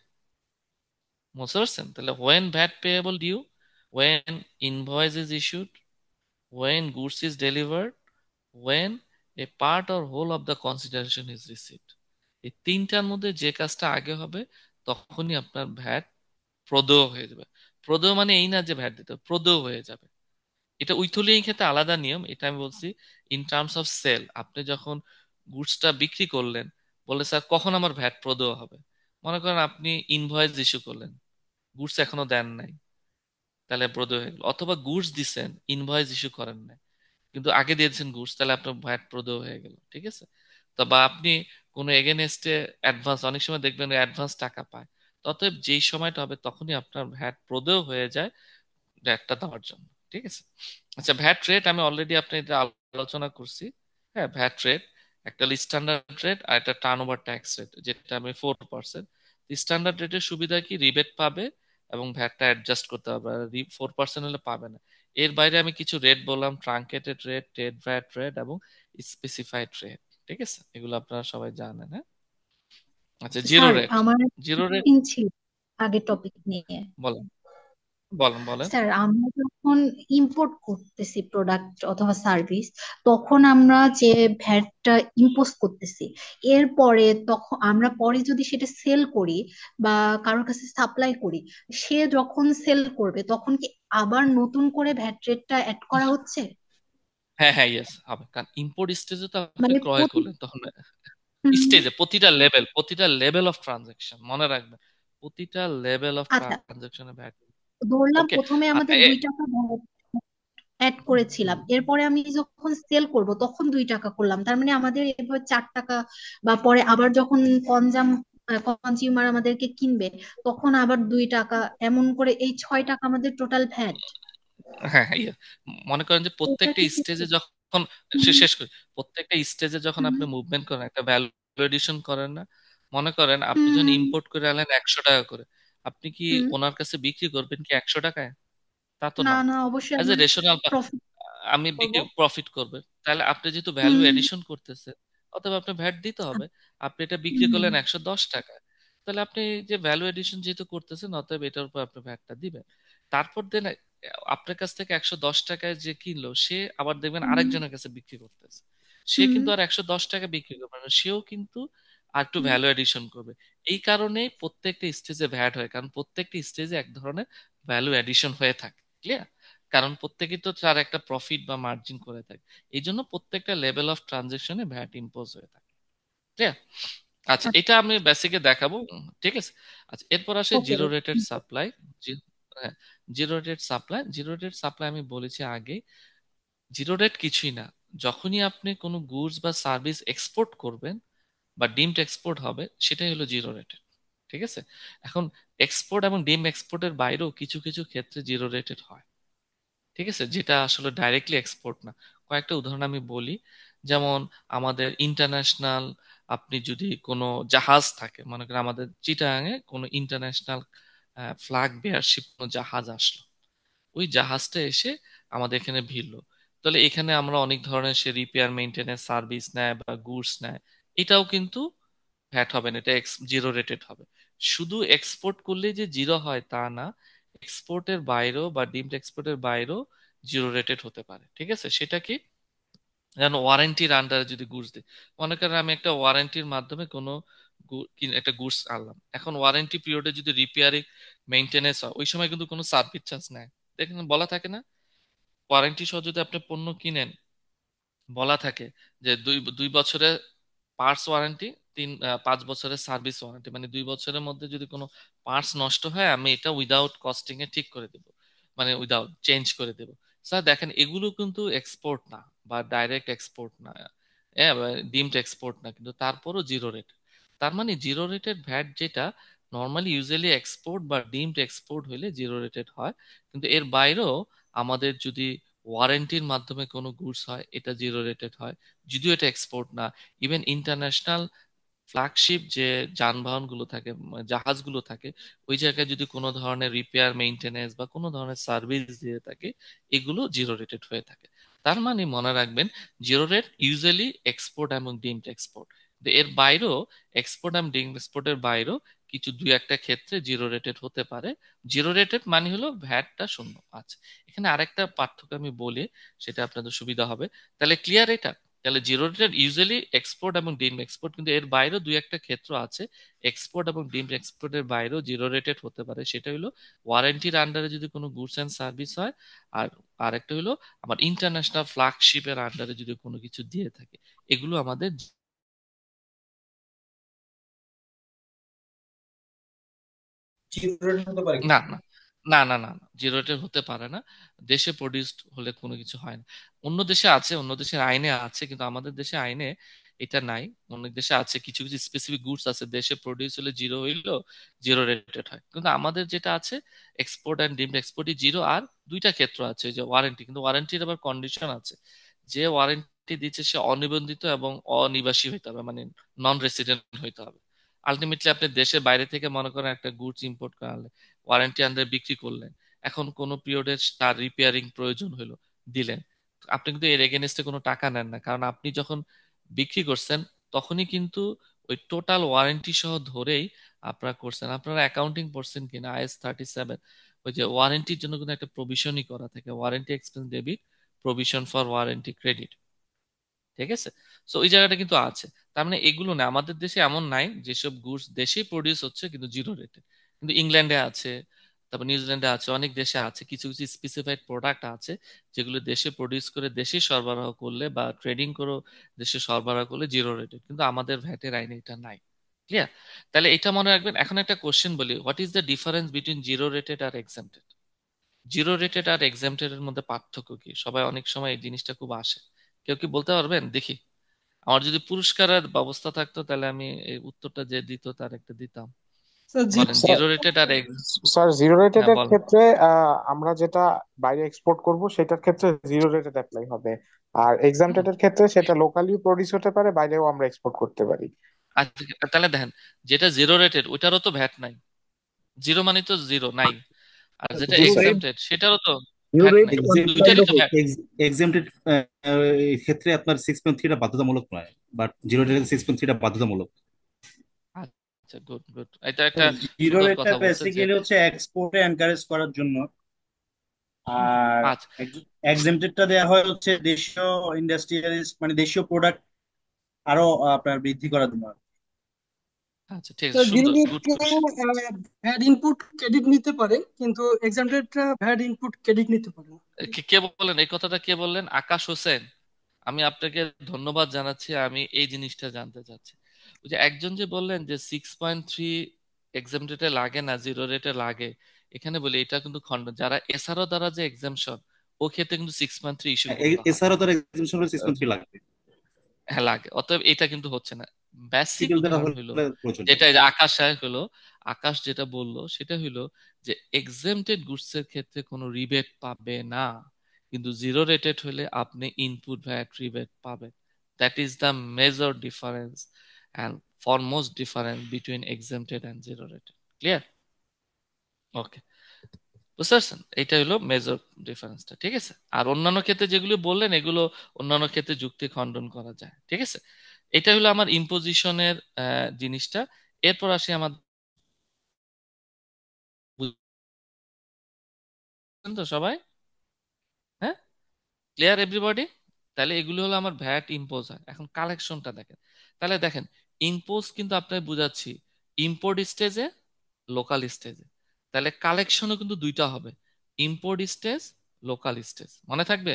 বুঝতে পারছেন? তাহলে when VAT payable due, when invoice is issued, when goods is delivered, when a part or whole of the consideration is received. এই তিনটার মধ্যে যে কাজটা আগে হবে তখনই আপনার ভ্যাট প্রদেয় হয়ে যাবে। প্রদেয় মানে এই না যে ভ্যাট দিতে হবে, প্রদেয় হয়ে যাবে। এটা উইথহোল্ডিং ক্ষেত্রে আলাদা নিয়ম, এটা আমি বলছি ইন টার্মস অফ সেল। আপনি যখন গুডসটা বিক্রি করলেন, বলে স্যার কখন আমার ভ্যাট প্রদেয় হবে, মনে করেন আপনি ইনভয়েস ইস্যু করলেন, গুডস এখনো দেন নাই, তাহলে প্রদেয় হয়ে গেল। অথবা গুডস দিছেন, ইনভয়েস ইস্যু করেন নাই, কিন্তু আগে দিয়েছেন গুডস, তাহলে আপনার ভ্যাট প্রদেয় হয়ে গেল। ঠিক আছে। তো বা আপনি কোনো এগেনস্টে অ্যাডভান্স, অনেক সময় দেখবেন অ্যাডভান্স টাকা পায়, অতএব যেই সময়টা হবে তখনই আপনার ভ্যাট প্রদেয় হয়ে যায় ভ্যাটটা দেওয়ার জন্য। ঠিক আছে। আচ্ছা, ভ্যাট রেট আমি অলরেডি আপনাদের আলোচনা করছি। হ্যাঁ, ভ্যাট রেট একটা স্ট্যান্ডার্ড রেট আর একটা টার্ন ওভার ট্যাক্স রেট, যেটা আমি 4%। স্ট্যান্ডার্ড রেটের সুবিধা কি, রিবেট পাবে এবং ভ্যাটটা অ্যাডজাস্ট করতে হবে, আর 4% হলে পাবে না। এর বাইরে আমি কিছু রেট বললাম, truncated rate, Ted VAT rate এবং স্পেসিফাইড রেট। ঠিক আছে, এগুলো আপনারা সবাই জানেন। হ্যাঁ। আচ্ছা, জিরো স্যার রেট। আমার জিরো রেট কোশ্চেন ছিল আগের টপিক নিয়ে। বলেন, বলেন, বলেন। স্যার আমরা যখন ইম্পোর্ট করতেছি প্রোডাক্ট অথবা সার্ভিস, তখন আমরা যে ভ্যাটটা ইম্পোজ করতেছি, এরপরে তখন আমরা পরে যদি সেটা সেল করি বা কারোর কাছে সাপ্লাই করি, সে যখন সেল করবে তখন কি আবার নতুন করে ভ্যাট রেটটা অ্যাড করা হচ্ছে? হ্যাঁ, হ্যাঁ, ইয়েস হবে, কারণ ইম্পোর্ট স্টেজে তো আপনি মানে ক্রয় করলেন তখন হুম, স্টেজে প্রতিটা লেভেল অফ ট্রানজাকশন মনে রাখবেন, প্রতিটা লেভেল অফ আচ্ছা, ট্রানজাকশনে ভ্যাট। ধরলাম ওকে। প্রথমে আমাদের 2 টাকা অ্যাড করেছিলাম, এরপরে আমি যখন সেল করব তখন 2 টাকা করলাম, তার মানে আমাদের এবার 4 টাকা, বা পরে আবার যখন কনজাম কনজিউমার আমাদেরকে কিনবে তখন আবার 2 টাকা, এমন করে এই 6 টাকা আমাদের টোটাল ভ্যাট। হ্যাঁ, হ্যাঁ, মনে করেন যে এটা প্রত্যেকটা কি ঠিক? স্টেজে যখন হুম, শেষ করি, প্রত্যেকটা স্টেজে যখন হুম, আপনি মুভমেন্ট করেন, একটা ভ্যালু এডিশন করেন না? মনে করেন আপনি যখন হুম, ইম্পোর্ট করে আনলেন 100 টাকা করে, আপনি কি হুম। ওনার কাছে বিক্রি করবেন কি 100 টাকায়? তা তো না না। না, অবশ্যই অ্যাজ এ আমরা রেশনাল, প্রফিট আমি করব। বিক্রি প্রফিট করবে, তাহলে আপনি যেহেতু ভ্যালু হুম, এডিশন করতেছে, অথবা আপনি ভ্যাট দিতে হবে। আপনি এটা বিক্রি হুম, করলেন 110 টাকায়, তাহলে আপনি যে ভ্যালু এডিশন যেহেতু করতেছেন, অতএব এটার উপর আপনি ভ্যাটটা দিবেন। তারপর দেন আপনার কাছ থেকে 110 টাকায় যে কিনলো, সে আবার দেখবেন হুম, আরেকজনের কাছে বিক্রি করতেছে, সে হুম, কিন্তু আর 110 টাকা বিক্রি করবে না, সেও কিন্তু আর একটু ভ্যালু এডিশন করবে। এই কারণেই প্রত্যেকটা স্টেজে ভ্যাট হয়, কারণ প্রত্যেকটা স্টেজে এক ধরনের ভ্যালু এডিশন হয়ে থাকে। ক্লিয়ার? কারণ প্রত্যেকেই তো তার একটা প্রফিট বা মার্জিন করে থাকে, এই জন্য প্রত্যেকটা লেভেল অফ ট্রানজেকশনে ভ্যাট ইম্পোজ হয়ে থাকে। ক্লিয়ার? আচ্ছা, এটা আমি বেসিকে দেখাবো। ঠিক আছে। আচ্ছা, এরপর আসে ওকে। Zero rated supply. হ্যাঁ, zero rate supply. Zero rate supply আমি বলেছি আগে, জিরো রেট কিছুই না। যখনই আপনি কোনো গুডস বা সার্ভিস এক্সপোর্ট করবেন বা ডিমড এক্সপোর্ট হবে, সেটাই হলো জিরো রেটেড। ঠিক আছে। এখন এক্সপোর্ট এবং ডিম এক্সপোর্টের বাইরেও কিছু কিছু ক্ষেত্রে জিরো রেটেড হয়। ঠিক আছে, যেটা আসলে ডাইরেক্টলি এক্সপোর্ট না। কয়েকটা উদাহরণ আমি বলি। যেমন আমাদের ইন্টারন্যাশনাল, আপনি যদি কোনো জাহাজ থাকে, মনে করেন আমাদের চিটাগাঙে কোনো ইন্টারন্যাশনাল ফ্ল্যাগ বেয়ারশিপ কোনো জাহাজ আসলো, ওই জাহাজটা এসে আমাদের এখানে ভিড়লো, তাহলে এখানে আমরা অনেক ধরনের সে রিপেয়ার মেইনটেনেন্স সার্ভিস নেয় বা গুডস নেয়, এটাও কিন্তু ভ্যাট হবে না, এটা জিরো রেটেড হবে। শুধু এক্সপোর্ট করলে যে জিরো হয় তা না, এক্সপোর্টের বাইরেও বা ডিমড এক্সপোর্টের বাইরেও জিরো রেটেড হতে পারে। ঠিক আছে, সেটা কি? যেন ওয়ারেন্টির আন্ডারে যদি গুডস দিই, মনে করেন আমি একটা ওয়ারেন্টির মাধ্যমে কোনো একটা গুডস আনলাম, এখন ওয়ারেন্টি পিরিয়ডে যদি রিপেয়ারিং মেইনটেনেন্স হয়, ওই সময় কিন্তু কোনো সার্ভিস চার্জ নেয়। দেখেন বলা থাকে না, ওয়ারেন্টি সহ যদি আপনি পণ্য কিনেন, বলা থাকে যে দুই দুই বছরের পার্টস ওয়ারেন্টি, 5 বছরের সার্ভিস ওয়ারেন্টি, মানে 2 বছরের মধ্যে যদি কোনো পার্টস নষ্ট হয়, আমি এটা উইদাউট কস্টিং এ ঠিক করে দেবো, মানে উইদাউট চেঞ্জ করে দেবো। স্যার দেখেন, এগুলো কিন্তু এক্সপোর্ট না বা ডাইরেক্ট এক্সপোর্ট না, ডিমড এক্সপোর্ট না, কিন্তু তারপরও জিরো রেট। তার মানে জিরো রেটেড ভ্যাট যেটা নর্মালি ইউজুয়ালি এক্সপোর্ট বা ডিমড এক্সপোর্ট হইলে জিরো রেটেড হয়, কিন্তু এর বাইরেও আমাদের যদি ওয়ারেন্টির মাধ্যমে কোনো গুডস হয়, এটা জিরো রেটেড হয়, যদিও এটা এক্সপোর্ট না। ইভেন ইন্টারন্যাশনাল ফ্ল্যাগশিপ যে যানবাহনগুলো থাকে, জাহাজগুলো থাকে, ওই জায়গায় যদি কোনো ধরনের রিপেয়ার মেইনটেনেন্স বা কোনো ধরনের সার্ভিস দিয়ে থাকে, এগুলো জিরো রেটেড হয়ে থাকে। তার মানে মনে রাখবেন, জিরো রেট ইউজুয়ালি এক্সপোর্ট এবং ডিমড এক্সপোর্ট, এর বাইরেও এক্সপোর্ট এবং ডিমড এক্সপোর্টের বাইরেও কিছু দুই একটা ক্ষেত্রে জিরো রেটেড হতে পারে। জিরো রেটেড মানে হলো ভ্যাটটা শূন্য। আচ্ছা, এখানে আরেকটা পার্থক্য আমি বলি, সেটা আপনাদের সুবিধা হবে। তাহলে ক্লিয়ার এটা? তাহলে জিরো রেটেড ইউজুয়ালি এক্সপোর্ট এবং ডিম এক্সপোর্ট, কিন্তু এর বাইরেও দুই একটা ক্ষেত্র আছে এক্সপোর্ট এবং ডিম এক্সপোর্টের বাইরেও জিরো রেটেড হতে পারে। সেটা হলো ওয়ারেন্টির আন্ডারে যদি কোনো গুডস এন্ড সার্ভিস হয়, আর আরেকটা হলো আমার ইন্টারন্যাশনাল ফ্ল্যাগশিপের আন্ডারে যদি কোনো কিছু দিয়ে থাকে, এগুলো আমাদের জিরো রেট হতে পারে কি? না না না না না জিরো রেটের হতে পারে না। দেশে প্রডিউসড হলে কোনো কিছু হয় না। অন্য দেশে আছে, অন্য দেশের আইনে আছে, কিন্তু আমাদের দেশে আইনে এটা নাই। অনেক দেশে আছে, কিছু কিছু স্পেসিফিক গুডস আছে দেশে প্রডিউস হলে জিরো হইলো জিরো রেটেড হয়, কিন্তু আমাদের যেটা আছে এক্সপোর্ট অ্যান্ড ডিমড এক্সপোর্টই জিরো। আর দুইটা ক্ষেত্র আছে, যে ওয়ারেন্টি, কিন্তু ওয়ারেন্টির আবার কন্ডিশন আছে। যে ওয়ারেন্টি দিচ্ছে সে অনিবন্ধিত এবং অনিবাসী হইতে হবে, মানে নন রেসিডেন্ট হইতে হবে। আলটিমেটলি আপনি দেশের বাইরে থেকে মনে করেন একটা গুডস ইম্পোর্ট করালে, ওয়ারেন্টি আন্ডারে বিক্রি করলেন, এখন কোনো পিরিয়ডে তার রিপেয়ারিং প্রয়োজন হলো, দিলেন, আপনি কিন্তু এর এগেনস্টে কোনো টাকা নেন না, কারণ আপনি যখন বিক্রি করছেন তখনই কিন্তু ওই টোটাল ওয়ারেন্টি সহ ধরেই আপনারা করছেন। আপনারা অ্যাকাউন্টিং পড়ছেন কিনা, IS 37, ওই যে ওয়ারেন্টির জন্য কিন্তু একটা প্রভিশনই করা থাকে, warranty expense debit, provision for warranty credit. ঠিক আছে, সো ওই জায়গাটা কিন্তু আছে। তার মানে এগুলো না, আমাদের দেশে এমন নাই যেসব গুডস দেশেই প্রডিউস হচ্ছে কিন্তু জিরো রেটে, কিন্তু ইংল্যান্ডে আছে, তারপর নিউজিল্যান্ডে আছে, অনেক দেশে আছে, কিছু কিছু স্পেসিফাইড প্রোডাক্ট আছে যেগুলো দেশে প্রডিউস করে দেশে সরবরাহ করলে বা ট্রেডিং করে দেশে সরবরাহ করলে জিরো রেটেড, কিন্তু আমাদের ভ্যাটের আইনে এটা নাই। ক্লিয়ার? তাহলে এটা মনে রাখবেন। এখন একটা কোশ্চেন বলি, what is the difference between zero rated আর এক্সাম্পটেড? জিরো রেটেড আর এক্সাম্পটেড এর মধ্যে পার্থক্য কি? সবাই অনেক সময় এই জিনিসটা খুব আসে, কেউ কি বলতে পারবেন দেখি? আমার যদি পুরস্কারের ব্যবস্থা থাকতো, তাহলে আমি এই উত্তরটা যে দিত তার একটা দিতাম। বলেন, স্যার জিরো রেটেড আর স্যার জিরো রেটেড হ্যাঁ এর বলেন। ক্ষেত্রে আমরা যেটা বাইরে এক্সপোর্ট করব সেটার ক্ষেত্রে জিরো রেটেড অ্যাপ্লাই হবে। আর হুম, এক্সামটেড এর ক্ষেত্রে সেটা লোকালি প্রডিউস হতে পারে, বাইরেও আমরা এক্সপোর্ট করতে পারি। আচ্ছা, তাহলে দেখেন, যেটা জিরো রেটেড ওইটারও তো ভ্যাট নাই, জিরো মানে তো জিরো নাই। আর যেটা জি স্যার। রেট এক্সাম্পটেড সেটারও তো জিরো ভ্যাট রেট নাই, ওয়ান কাইন্ড দুইটারই অফ তো ভ্যাট। এক্সেমটেড ক্ষেত্রে আপনার 6.3টা বাধ্যতামূলক নয়, বাট জিরো রেট 6.3টা বাধ্যতামূলক। আচ্ছা, গুড গুড, এটা একটা জিরো সুন্দর রেটটা কথা বলছে যে বেসিক্যালি হচ্ছে এক্সপোর্টে এনকারেজ করার জন্য, আর আচ্ছা এক্সেমটেডটা দেওয়া হয় হচ্ছে দেশীয় ইন্ডাস্ট্রিয়ালিস্ট, মানে দেশীয় প্রোডাক্ট আরো আপনার বৃদ্ধি করার জন্য। আচ্ছা ঠিক তো আছে, জিরো সুন্দর, গুড রেটরা কোশ্চেন। ভ্যাট ইনপুট ক্রেডিট নিতে পারে, কিন্তু এক্সামটেডরা ভ্যাট ইনপুট ক্রেডিট নিতে পারে না। কে কে বললেন এই কথাটা, কে বললেন? আকাশ হোসেন। আমি আপনাকে ধন্যবাদ জানাচ্ছি, আমি এই জিনিসটা জানতে চাচ্ছি। ওই যে একজন যে বললেন যে 6.3 এক্সাম রেটে লাগে না, জিরো রেটে লাগে, এখানে বলি এটা কিন্তু খণ্ড, যারা এসআরও দ্বারা যে এক্সামশন, ও ক্ষেত্রে কিন্তু 6.3 ইস্যু করতে হয়। এছাড়াও তার এক্সামিনেশন হলে 6.3 লাগবে। হ্যাঁ লাগে, অতএব এটা কিন্তু হচ্ছে না। বেসিক সিভিল দ্বারা উদাহরণ হইলো হলে প্রচন্ড। যেটা এই যে আকাশ সাহেব হলো, আকাশ যেটা বললো সেটা হইলো যে এক্সেমটেড গুডস এর ক্ষেত্রে কোনো রিবেট পাবে না, কিন্তু জিরো রেটেড হলে আপনি ইনপুট ভ্যাট রিবেট পাবেন। That is the major difference and foremost difference between exempted and zero rated. Clear? Okay, বুঝতে পারছেন? এটা হলো মেজর ডিফারেন্সটা, ঠিক আছে? আর অন্যান্য ক্ষেত্রে যেগুলো বললেন এগুলো অন্যান্য ক্ষেত্রে যুক্তি খণ্ডন করা যায়, ঠিক আছে? এটা হলো আমার ইম্পোজিশনের জিনিসটা। এরপর আসি আমার, বুঝছেন তো সবাই? হ্যাঁ, ক্লিয়ার এভরিবডি? তাহলে এগুলো হলো আমার ভ্যাট ইম্পোজ হয়। এখন কালেকশনটা দেখেন, তাহলে দেখেন ইম্পোজ কিন্তু আপনাকে বুঝাচ্ছি ইম্পোর্ট স্টেজে, লোকাল স্টেজে। তাহলে কালেকশনও কিন্তু দুইটা হবে, ইম্পোর্ট স্টেজ, লোকাল স্টেজ। মনে থাকবে?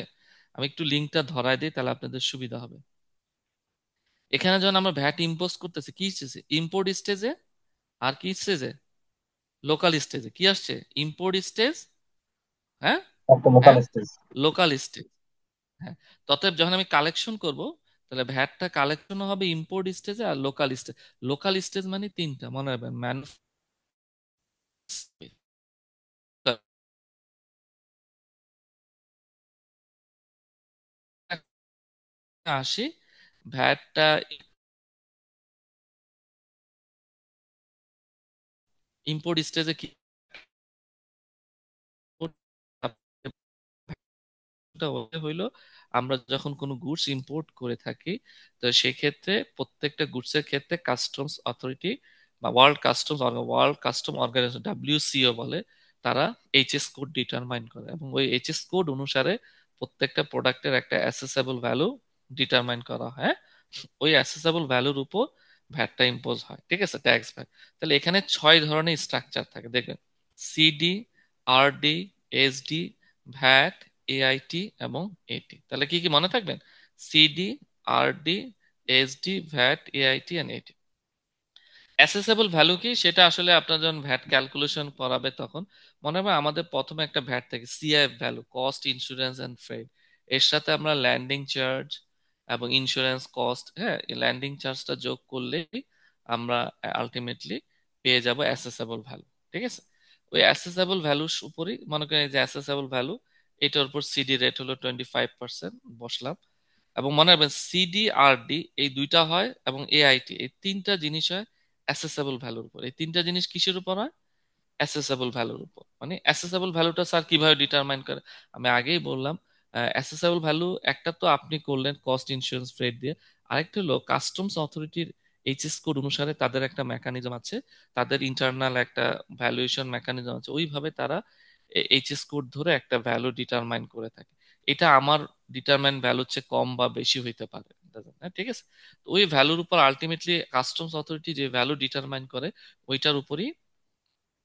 আমি একটু লিঙ্কটা ধরাই দিই, তাহলে আপনাদের সুবিধা হবে। এখানে যখন আমরা ভ্যাট ইম্পোজ করতেছি কি স্টেজে? ইম্পোর্ট স্টেজে। আর কি স্টেজে? লোকাল স্টেজে। কি আসছে? ইম্পোর্ট স্টেজ, হ্যাঁ, local and stage. Local stage. হ্যাঁ, ততএব যখন আমি কালেকশন করব, তাহলে ভ্যাটটা কালেকশন হবে ইম্পোর্ট স্টেজে আর লোকাল স্টেজ। লোকাল স্টেজ মানে তিনটা, মনে রাখবেন, আসি ভ্যাটটা ইম্পোর্ট স্টেজে কি হইলো, আমরা যখন কোনো গুডস ইম্পোর্ট করে থাকি, তো সেক্ষেত্রে প্রত্যেকটা গুডসের ক্ষেত্রে কাস্টমস অথরিটি বা ওয়ার্ল্ড কাস্টম অর্গানাইজেশন, ডাব্লিউসিও বলে, তারা এইচএস কোড ডিটারমাইন করে, এবং ওই এইচএস কোড অনুসারে প্রত্যেকটা প্রোডাক্টের একটা অ্যাসেসেবল ভ্যালু ডিটারমাইন করা হয়। হ্যাঁ? ওই অ্যাসেসেবল ভ্যালুর উপর ভ্যাটটা ইম্পোজ হয়, ঠিক আছে? Tax VAT. তাহলে এখানে 6 ধরনের স্ট্রাকচার থাকে, দেখবেন, CD, RD, SD, VAT, AIT এবং এটি। তাহলে কি কি মনে থাকবেন? CD, RD, SD, VAT, AIT and AT. Assessable value কি, সেটা আসলে আপনার যখন ভ্যাট ক্যালকুলেশন করাবে তখন মনে হবে আমাদের প্রথমে একটা ভ্যাট থাকে, CIF value, cost insurance and freight. এর সাথে আমরা ল্যান্ডিং চার্জ এবং ইন্স্যুরেন্স কস্ট, হ্যাঁ, এই ল্যান্ডিং চার্জটা যোগ করলেই আমরা আলটিমেটলি পেয়ে যাব অ্যাসেসেবল ভ্যালু, ঠিক আছে? ওই অ্যাসেসেবল ভ্যালুর উপরই মনে করেন এই যে অ্যাসেসেবল ভ্যালু, এটার উপর সিডি রেট হলো 25% বসলাম। এবং মনে রাখবেন সিডি আর ডি এই দুইটা হয়, এবং এআইটি, এই তিনটা জিনিস হয় অ্যাসেসেবল ভ্যালুর উপর। এই তিনটা জিনিস কিসের উপর হয়? অ্যাসেসেবল ভ্যালুর উপর। মানে অ্যাসেসেবল ভ্যালুটা স্যার কিভাবে ডিটারমাইন করে? আমি আগেই বললাম, অ্যাসেসেবল ভ্যালু একটা তো আপনি করলেন কস্ট ইন্স্যুরেন্স ফ্রেড দিয়ে, আরেকটা হলো কাস্টমস অথরিটির এইচএস কোড অনুসারে তাদের একটা মেকানিজম আছে, তাদের ইন্টারনাল একটা ভ্যালুয়েশন মেকানিজম আছে, ওইভাবে তারা এইচএস কোড ধরে একটা ভ্যালু ডিটারমাইন করে থাকে। এটা আমার ডিটারমাইন ভ্যালুর চেয়ে কম বা বেশি হইতে পারে, হ্যাঁ, ঠিক আছে? তো ওই ভ্যালুর উপর আলটিমেটলি কাস্টমস অথরিটি যে ভ্যালু ডিটারমাইন করে, ওইটার উপরই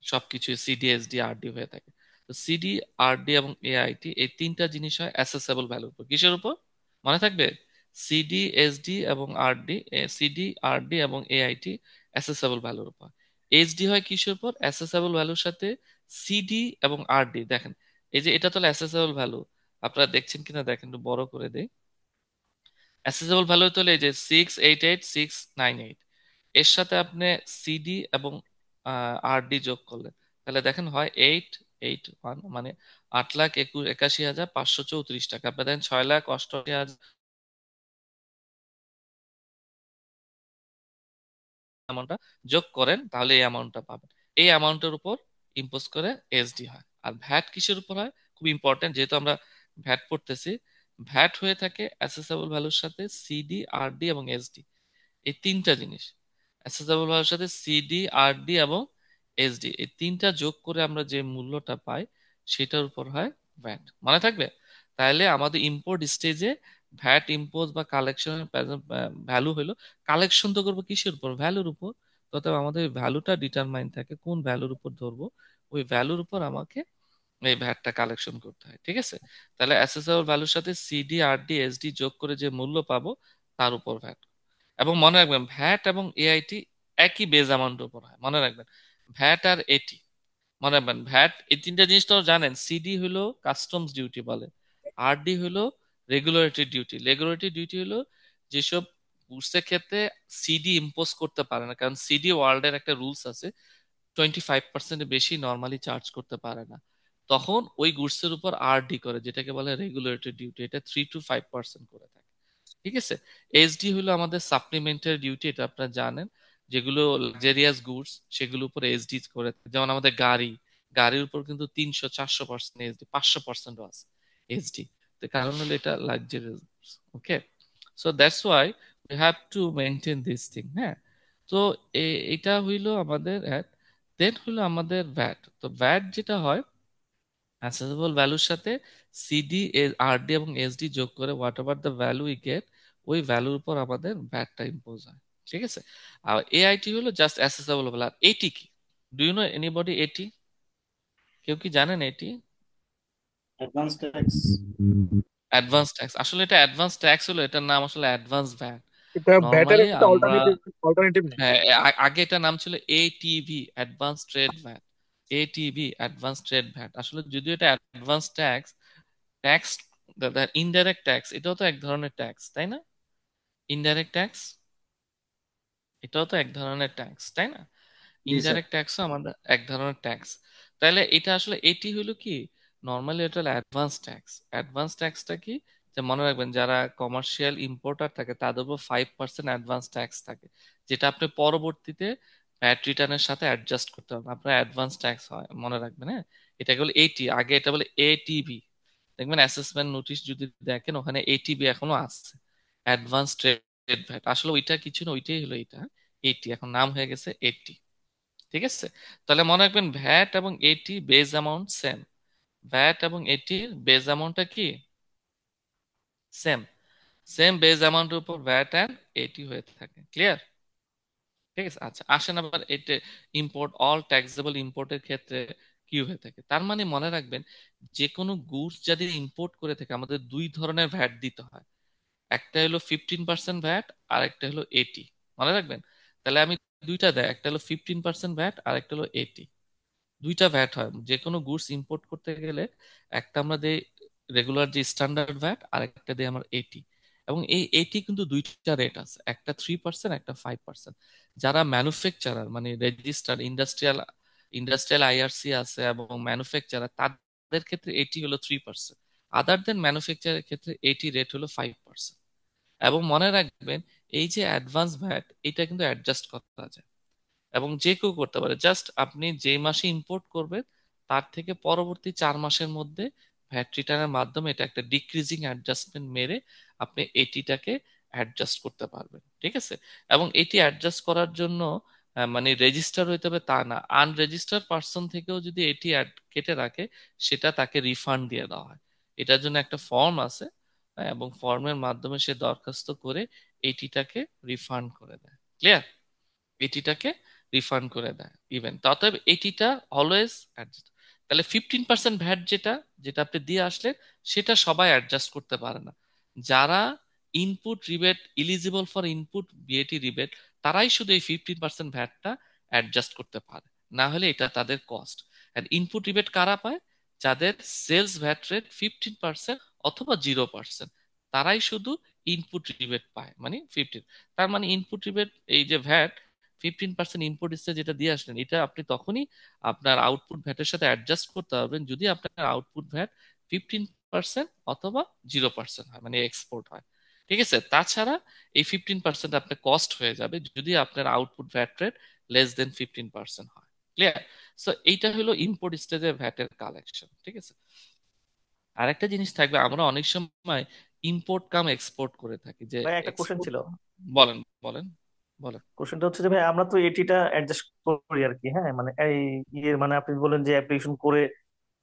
সবকিছু সিডি, এসডি, আরডি হয়ে থাকে। তো সিডি, আরডি এবং এআইটি এই তিনটা জিনিস হয় অ্যাসেসেবল ভ্যালুর উপর। কিসের উপর মনে থাকবে? সিডি, এসডি এবং আরডি, সিডি, আরডি এবং এআইটি অ্যাসেসেবল ভ্যালুর উপর। এইচডি হয় কিসের উপর? অ্যাসেসেবল ভ্যালুর সাথে সিডি এবং আরডি। দেখেন এই যে এটা তো অ্যাসেসেবল ভ্যালু, আপনারা দেখছেন কিনা দেখেন, একটু বড় করে দেই। অ্যাসেসেবল ভ্যালু তো এই যে 688,698, এর সাথে আপনি সিডি এবং আরডি যোগ করলেন, তাহলে দেখেন হয় 881, মানে 8,81,534 টাকা। আপনি দেখেন 6,88,000 অ্যামাউন্টটা যোগ করেন, তাহলে এই অ্যামাউন্টটা পাবেন। এই অ্যামাউন্টের উপর ইম্পোজ করে এসডি হয়। আর ভ্যাট কিসের উপর হয়? খুব ইম্পর্টেন্ট, যেহেতু আমরা ভ্যাট পড়তেছি, ভ্যাট হয়ে থাকে অ্যাসেসেবল ভ্যালুর সাথে সিডি, আরডি এবং এসডি, এই তিনটা জিনিস। অ্যাসেসেবল ভ্যালুর সাথে সিডি, আরডি এবং এসডি, এই তিনটা যোগ করে আমরা যে মূল্যটা পাই সেটার উপর হয় ভ্যাট। মনে থাকবে? তাহলে আমাদের ইম্পোর্ট স্টেজে ভ্যাট ইম্পোজ বা কালেকশনের ভ্যালু হলো, কালেকশন তো করবো কিসের উপর? ভ্যালুর উপর। তবে আমাদের ভ্যালুটা ডিটারমাইন থাকে কোন ভ্যালুর উপর ধরবো, ওই ভ্যালুর উপর আমাকে এই ভ্যাটটা কালেকশন করতে হয়। ঠিক আছে, তাহলে অ্যাসেসেবল ভ্যালুর সাথে সিডি আরডি এসডি যোগ করে যে মূল্য পাবো তার উপর ভ্যাট। এবং মনে রাখবেন ভ্যাট এবং এআইটি একই বেজ অ্যামাউন্টের উপর হয়, মনে রাখবেন। ভ্যাট আর এটি মনে রাখবেন, ভ্যাট এই তিনটা জিনিস তো জানেন। সিডি হলো কাস্টমস ডিউটি বলে, আরডি হলো রেগুলেটরি ডিউটি। রেগুলেটরি ডিউটি হলো যেসব গুডসের ক্ষেত্রে সিডি ইম্পোজ করতে পারে না, কারণ সিডি ওয়ার্ল্ডের একটা রুলস আছে 25% বেশি নর্মালি চার্জ করতে পারে না, তখন ওই গুডস এর উপর আরডি করে, যেটাকে বলে রেগুলেটরি ডিউটি। এটা 3 to 5% করে থাকে। ঠিক আছে, এসডি হলো আমাদের সাপ্লিমেন্টারি ডিউটি, এটা আপনারা জানেন। যেগুলো লাক্সারিয়াস গুডস সেগুলোর উপর এসডি করে থাকে। যেমন আমাদের গাড়ির উপর কিন্তু 300-400% এসডি, 500%ও আছে এসডি। তো কারণ হলো এটা luxurious goods. Okay, so that's why we have to maintain this thing. হ্যাঁ, তো এটা হইলো আমাদের দেন হলো আমাদের ভ্যাট। তো ভ্যাট যেটা হয় অ্যাসেসেবল ভ্যালুর সাথে সিডি আরডি এবং এসডি যোগ করে what ever the value we get, ওই ভ্যালুর উপর আমাদের ভ্যাটটা ইম্পোজ হয়। ঠিক আছে, আর এআইটি হলো জাস্ট অ্যাসেসেবল ভ্যালু। আর এটি কি, ডু ইউ নো এনিবডি এটি? কেউ কি জানেন এটি? Advance tax. অ্যাডভান্স ট্যাক্স, আসলে এটা অ্যাডভান্স ট্যাক্স হলো, এটার নাম আসলে অ্যাডভান্স ভ্যাট। এটা ভ্যাটের নর্মালি একটা আমরা অল্টারনেটিভ নেই? হ্যাঁ, আগে এটার নাম ছিল ATV, advance trade VAT. ATV, advance trade VAT. আসলে যদিও এটা advance tax, tax indirect tax, এটাও তো এক ধরনের ট্যাক্স, তাই না? ইনডাইরেক্ট ট্যাক্স এটাও তো এক ধরনের ট্যাক্স, তাই না? জি স্যার। ইনডাইরেক্ট ট্যাক্সও আমাদের এক ধরনের ট্যাক্স। তাহলে এটা আসলে এটি হলো কি, নর্মালি এটা হলো অ্যাডভান্স ট্যাক্স। অ্যাডভান্স ট্যাক্সটা কি, যে মনে রাখবেন যারা কমার্শিয়াল ইম্পোর্টার থাকে তাদের উপর 5% অ্যাডভান্স ট্যাক্স থাকে, যেটা আপনি পরবর্তীতে ভ্যাট রিটার্নের সাথে অ্যাডজাস্ট করতে হবে, আপনার অ্যাডভান্স ট্যাক্স হয়, মনে রাখবেন। হ্যাঁ, এটাকে বলে এটি, আগে এটা বলে এটিবি। দেখবেন অ্যাসেসমেন্ট নোটিশ যদি দেখেন ওখানে এটিবি এখনো আছে, অ্যাডভান্স ট্রেড ভ্যাট। আসলে ওইটা কিছু না, ওইটাই হলো এটা, এটি এখন নাম হয়ে গেছে এটি। ঠিক আছে, তাহলে মনে রাখবেন ভ্যাট এবং এটি বেজ অ্যামাউন্ট সেম। ভ্যাট এবং এটির বেজ অ্যামাউন্টটা কি সেম, সেম বেজ অ্যামাউন্টের উপর ভ্যাট অ্যান্ড এটি হয়ে থাকে। ক্লিয়ার? ঠিক আছে, আচ্ছা আসেন আবার এতে ইম্পোর্ট, অল ট্যাক্সেবল ইম্পোর্টের ক্ষেত্রে কি হয়ে থাকে। তার মানে মনে রাখবেন যে কোনো গুডস যদি ইম্পোর্ট করে থাকে আমাদের দুই ধরনের ভ্যাট দিতে হয়, একটা হলো 15% ভ্যাট আর একটা হলো এটি। মনে রাখবেন, তাহলে আমি দুইটা দেয়, একটা হলো 15% ভ্যাট আর একটা হলো এটি। দুইটা ভ্যাট হয় যে কোনো গুডস ইম্পোর্ট করতে গেলে, একটা আমরা দেই রেগুলার যে স্ট্যান্ডার্ড ভ্যাট আর একটা দেই আমার এটি। এবং এই এটি কিন্তু দুইটা রেট আছে, একটা 3%, একটা 5%। যারা ম্যানুফ্যাকচারার মানে রেজিস্টার ইন্ডাস্ট্রিয়াল আইআরসি আছে এবং ম্যানুফ্যাকচারার, তাদের ক্ষেত্রে এটি হলো 3%। আদার দেন ম্যানুফ্যাকচারের ক্ষেত্রে এটি রেট হলো 5%। এবং মনে রাখবেন এই যে অ্যাডভান্স ভ্যাট, এটা কিন্তু অ্যাডজাস্ট করা যায় এবং যে কেউ করতে পারে। জাস্ট আপনি যে মাসে ইম্পোর্ট করবেন তার থেকে পরবর্তী 4 মাসের মধ্যে ভ্যাট রিটার্নের মাধ্যমে এটা একটা ডিক্রিজিং অ্যাডজাস্টমেন্ট মেরে আপনি এটিটাকে অ্যাডজাস্ট করতে পারবেন। ঠিক আছে, এবং এটি অ্যাডজাস্ট করার জন্য মানে রেজিস্টার হইতে হবে তা না, আনরেজিস্টার্ড পার্সন থেকেও যদি এটি কেটে রাখে সেটা তাকে রিফান্ড দিয়ে দেওয়া হয়। এটার জন্য একটা ফর্ম আছে, এবং ফর্মের মাধ্যমে সে দরখাস্ত করে এটিটাকে রিফান্ড করে দেয়। ক্লিয়ার? এটিটাকে রিফান্ড করে দেয় ইভেন। অতএব এটিটা অলওয়েজ অ্যাডজাস্ট। তাহলে 15% ভ্যাট যেটা যেটা আপনি দিয়ে আসলেন সেটা সবাই অ্যাডজাস্ট করতে পারে না। যারা input rebate eligible for input BAT rebate, তারাই শুধু এই 15% ভ্যাটটা অ্যাডজাস্ট করতে পারে, না হলে এটা তাদের কস্ট। আর ইনপুট রিবেট কারা পায়? যাদের সেলস ভ্যাট রেট 15% অথবা 0%, তারাই শুধু ইনপুট রিবেট পায়, মানে 15। তার মানে ইনপুট রিবেট এই যে ভ্যাট 15% ইম্পোর্ট এসে যেটা দিয়ে আসলেন, এটা আপনি তখনই আপনার আউটপুট ভ্যাটের সাথে অ্যাডজাস্ট করতে পারবেন যদি আপনার আউটপুট ভ্যাট 15% অথবা 0% হয়, মানে এক্সপোর্ট হয়। ঠিক আছে, তাছাড়া এই 15% আপনার কস্ট হয়ে যাবে যদি আপনার output VAT rate less than 15% হয়। ক্লিয়ার? সো এইটা হলো ইম্পোর্ট স্টেজে ভ্যাটের কালেকশন। ঠিক আছে, আরেকটা জিনিস থাকবে, আমরা অনেক সময় ইম্পোর্ট কাম এক্সপোর্ট করে থাকি, যে ভাই একটা কোশ্চেন এক্সপোর্ট। ছিল। বলেন বলেন বলেন। কোশ্চেনটা হচ্ছে যে ভাই আমরা তো এটিটা অ্যাডজাস্ট করি আর কি, হ্যাঁ মানে এই ইয়ে মানে আপনি বলেন যে অ্যাপ্লিকেশন করে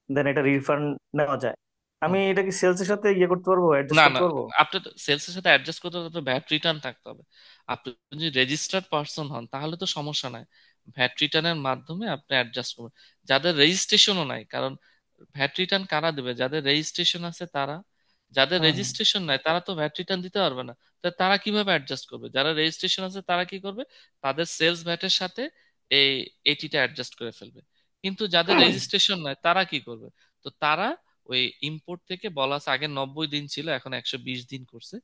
দেন এটা রিফান্ড নেওয়া যায়। আমি এটা কি সেলস এর সাথে ইয়ে করতে পারবো, অ্যাডজাস্ট না করতে না, পারবো? আপনি সেলস এর সাথে অ্যাডজাস্ট করতে হলে ভ্যাট রিটার্ন থাকতে হবে। আপনি যদি রেজিস্টার্ড পার্সন হন তাহলে তো সমস্যা নাই, ভ্যাট রিটার্নের মাধ্যমে আপনি অ্যাডজাস্ট করবেন। যাদের রেজিস্ট্রেশনও নাই, কারণ ভ্যাট রিটার্ন কারা দেবে? যাদের রেজিস্ট্রেশন আছে তারা। যাদের হুম হুম। রেজিস্ট্রেশন নাই তারা তো ভ্যাট রিটার্ন দিতে পারবে না। তো তারা কিভাবে অ্যাডজাস্ট করবে? যারা রেজিস্ট্রেশন আছে তারা কি করবে? তাদের সেলস ভ্যাটের সাথে এই এটিটা অ্যাডজাস্ট করে ফেলবে। কিন্তু যাদের রেজিস্ট্রেশন নাই তারা কি করবে? তো তারা ওই ইম্পোর্ট থেকে বলা আছে, আগে 90 দিন ছিল, এখন 120 দিন করছে,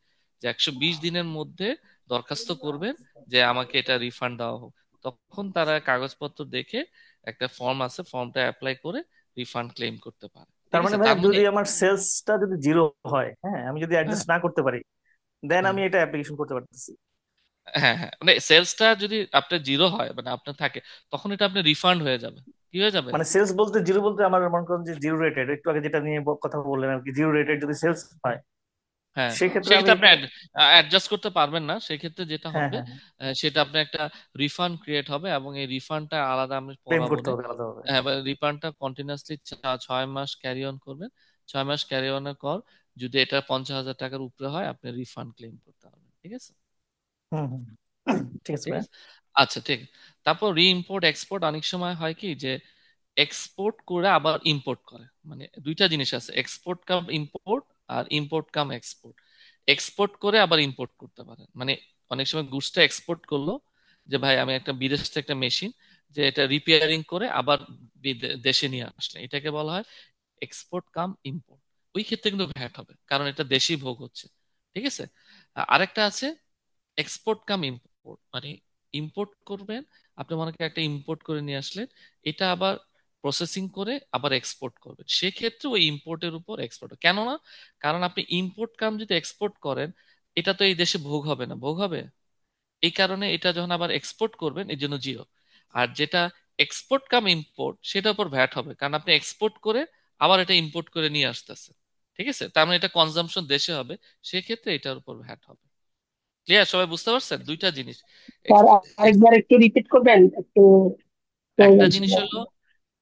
যে 120 দিনের মধ্যে দরখাস্ত করবেন যে আমাকে এটা রিফান্ড দেওয়া হোক। তখন তারা কাগজপত্র দেখে একটা ফর্ম আছে, ফর্মটা অ্যাপ্লাই করে রিফান্ড ক্লেম করতে পারে। তার ঠিক মানে আছে, ভাই তার মানে যদি আমার সেলসটা যদি জিরো হয়, হ্যাঁ, আমি যদি হ্যাঁ অ্যাডজাস্ট না করতে পারি, দেন হ্যাঁ আমি এটা অ্যাপ্লিকেশন করতে পারতেছি। হ্যাঁ হ্যাঁ, মানে সেলসটা যদি আপনার জিরো হয়, মানে আপনার থাকে, তখন এটা আপনার রিফান্ড হয়ে যাবে। কি হয়ে যাবে? মানে সেলস বলতে, জিরো বলতে আমার মনে করেন যে জিরো রেটেড, একটু আগে যেটা নিয়ে কথা বললেন আর কি, জিরো রেটেড যদি সেলস হয় হ্যাঁ, সেক্ষেত্রে আমি। সেক্ষেত্রে আপনি অ্যাডজাস্ট করতে পারবেন না। সেক্ষেত্রে যেটা হ্যাঁ হবে, হ্যাঁ হ্যাঁ, সেটা আপনার একটা রিফান্ড ক্রিয়েট হবে, এবং এই রিফান্ডটা আলাদা আমি ক্লেম পড়াবো করতে না। হবে আলাদাভাবে। হ্যাঁ, রিফান্ডটা কন্টিনিউয়াসলি 6 মাস ক্যারি অন করবেন। 6 মাস ক্যারি অনের পর যদি এটা 50,000 টাকার উপরে হয় আপনি রিফান্ড ক্লেম করতে পারবেন। ঠিক আছে? হুম হুম, ঠিক আছে ঠিক ভাই। আছে, আচ্ছা ঠিক আছে। তারপর ইম্পোর্ট এক্সপোর্ট অনেক সময় হয় কি যে এক্সপোর্ট করে আবার ইম্পোর্ট করে, মানে দুইটা জিনিস আছে, এক্সপোর্ট কাম ইম্পোর্ট আর ইম্পোর্ট কাম এক্সপোর্ট। এক্সপোর্ট করে আবার ইম্পোর্ট করতে পারে, মানে অনেক সময় গুডসটা এক্সপোর্ট করলো, যে ভাই আমি একটা বিদেশ থেকে একটা মেশিন, যে এটা রিপেয়ারিং করে আবার দেশে নিয়ে আসলে, এটাকে বলা হয় এক্সপোর্ট কাম ইম্পোর্ট। ওই ক্ষেত্রে কিন্তু ভ্যাট হবে, কারণ এটা দেশি ভোগ হচ্ছে। ঠিক আছে, আরেকটা আছে এক্সপোর্ট কাম ইম্পোর্ট, মানে ইম্পোর্ট করবেন, আপনি মনে করেন একটা ইম্পোর্ট করে নিয়ে আসলেন, এটা আবার প্রসেসিং করে আবার এক্সপোর্ট করবেন, সেক্ষেত্রে ওই ইম্পোর্টের উপর এক্সপোর্ট। কেন না? কারণ আপনি ইম্পোর্ট কাম যদি এক্সপোর্ট করেন, এটা তো এই দেশে ভোগ হবে না, ভোগ হবে, এই কারণে এটা যখন আবার এক্সপোর্ট করবেন এই জন্য জিরো। আর যেটা এক্সপোর্ট কাম ইম্পোর্ট, সেটার উপর ভ্যাট হবে, কারণ আপনি এক্সপোর্ট করে আবার এটা ইম্পোর্ট করে নিয়ে আসতেছে। ঠিক আছে, তার মানে এটা কনজাম্পশন দেশে হবে, সেক্ষেত্রে এটার উপর ভ্যাট হবে। ক্লিয়ার? সবাই বুঝতে পারছেন দুইটা জিনিস? স্যার ex- আরেকবার একটু রিপিট করবেন একটু, একটা প্রবলেম ছিল। জিনিস হলো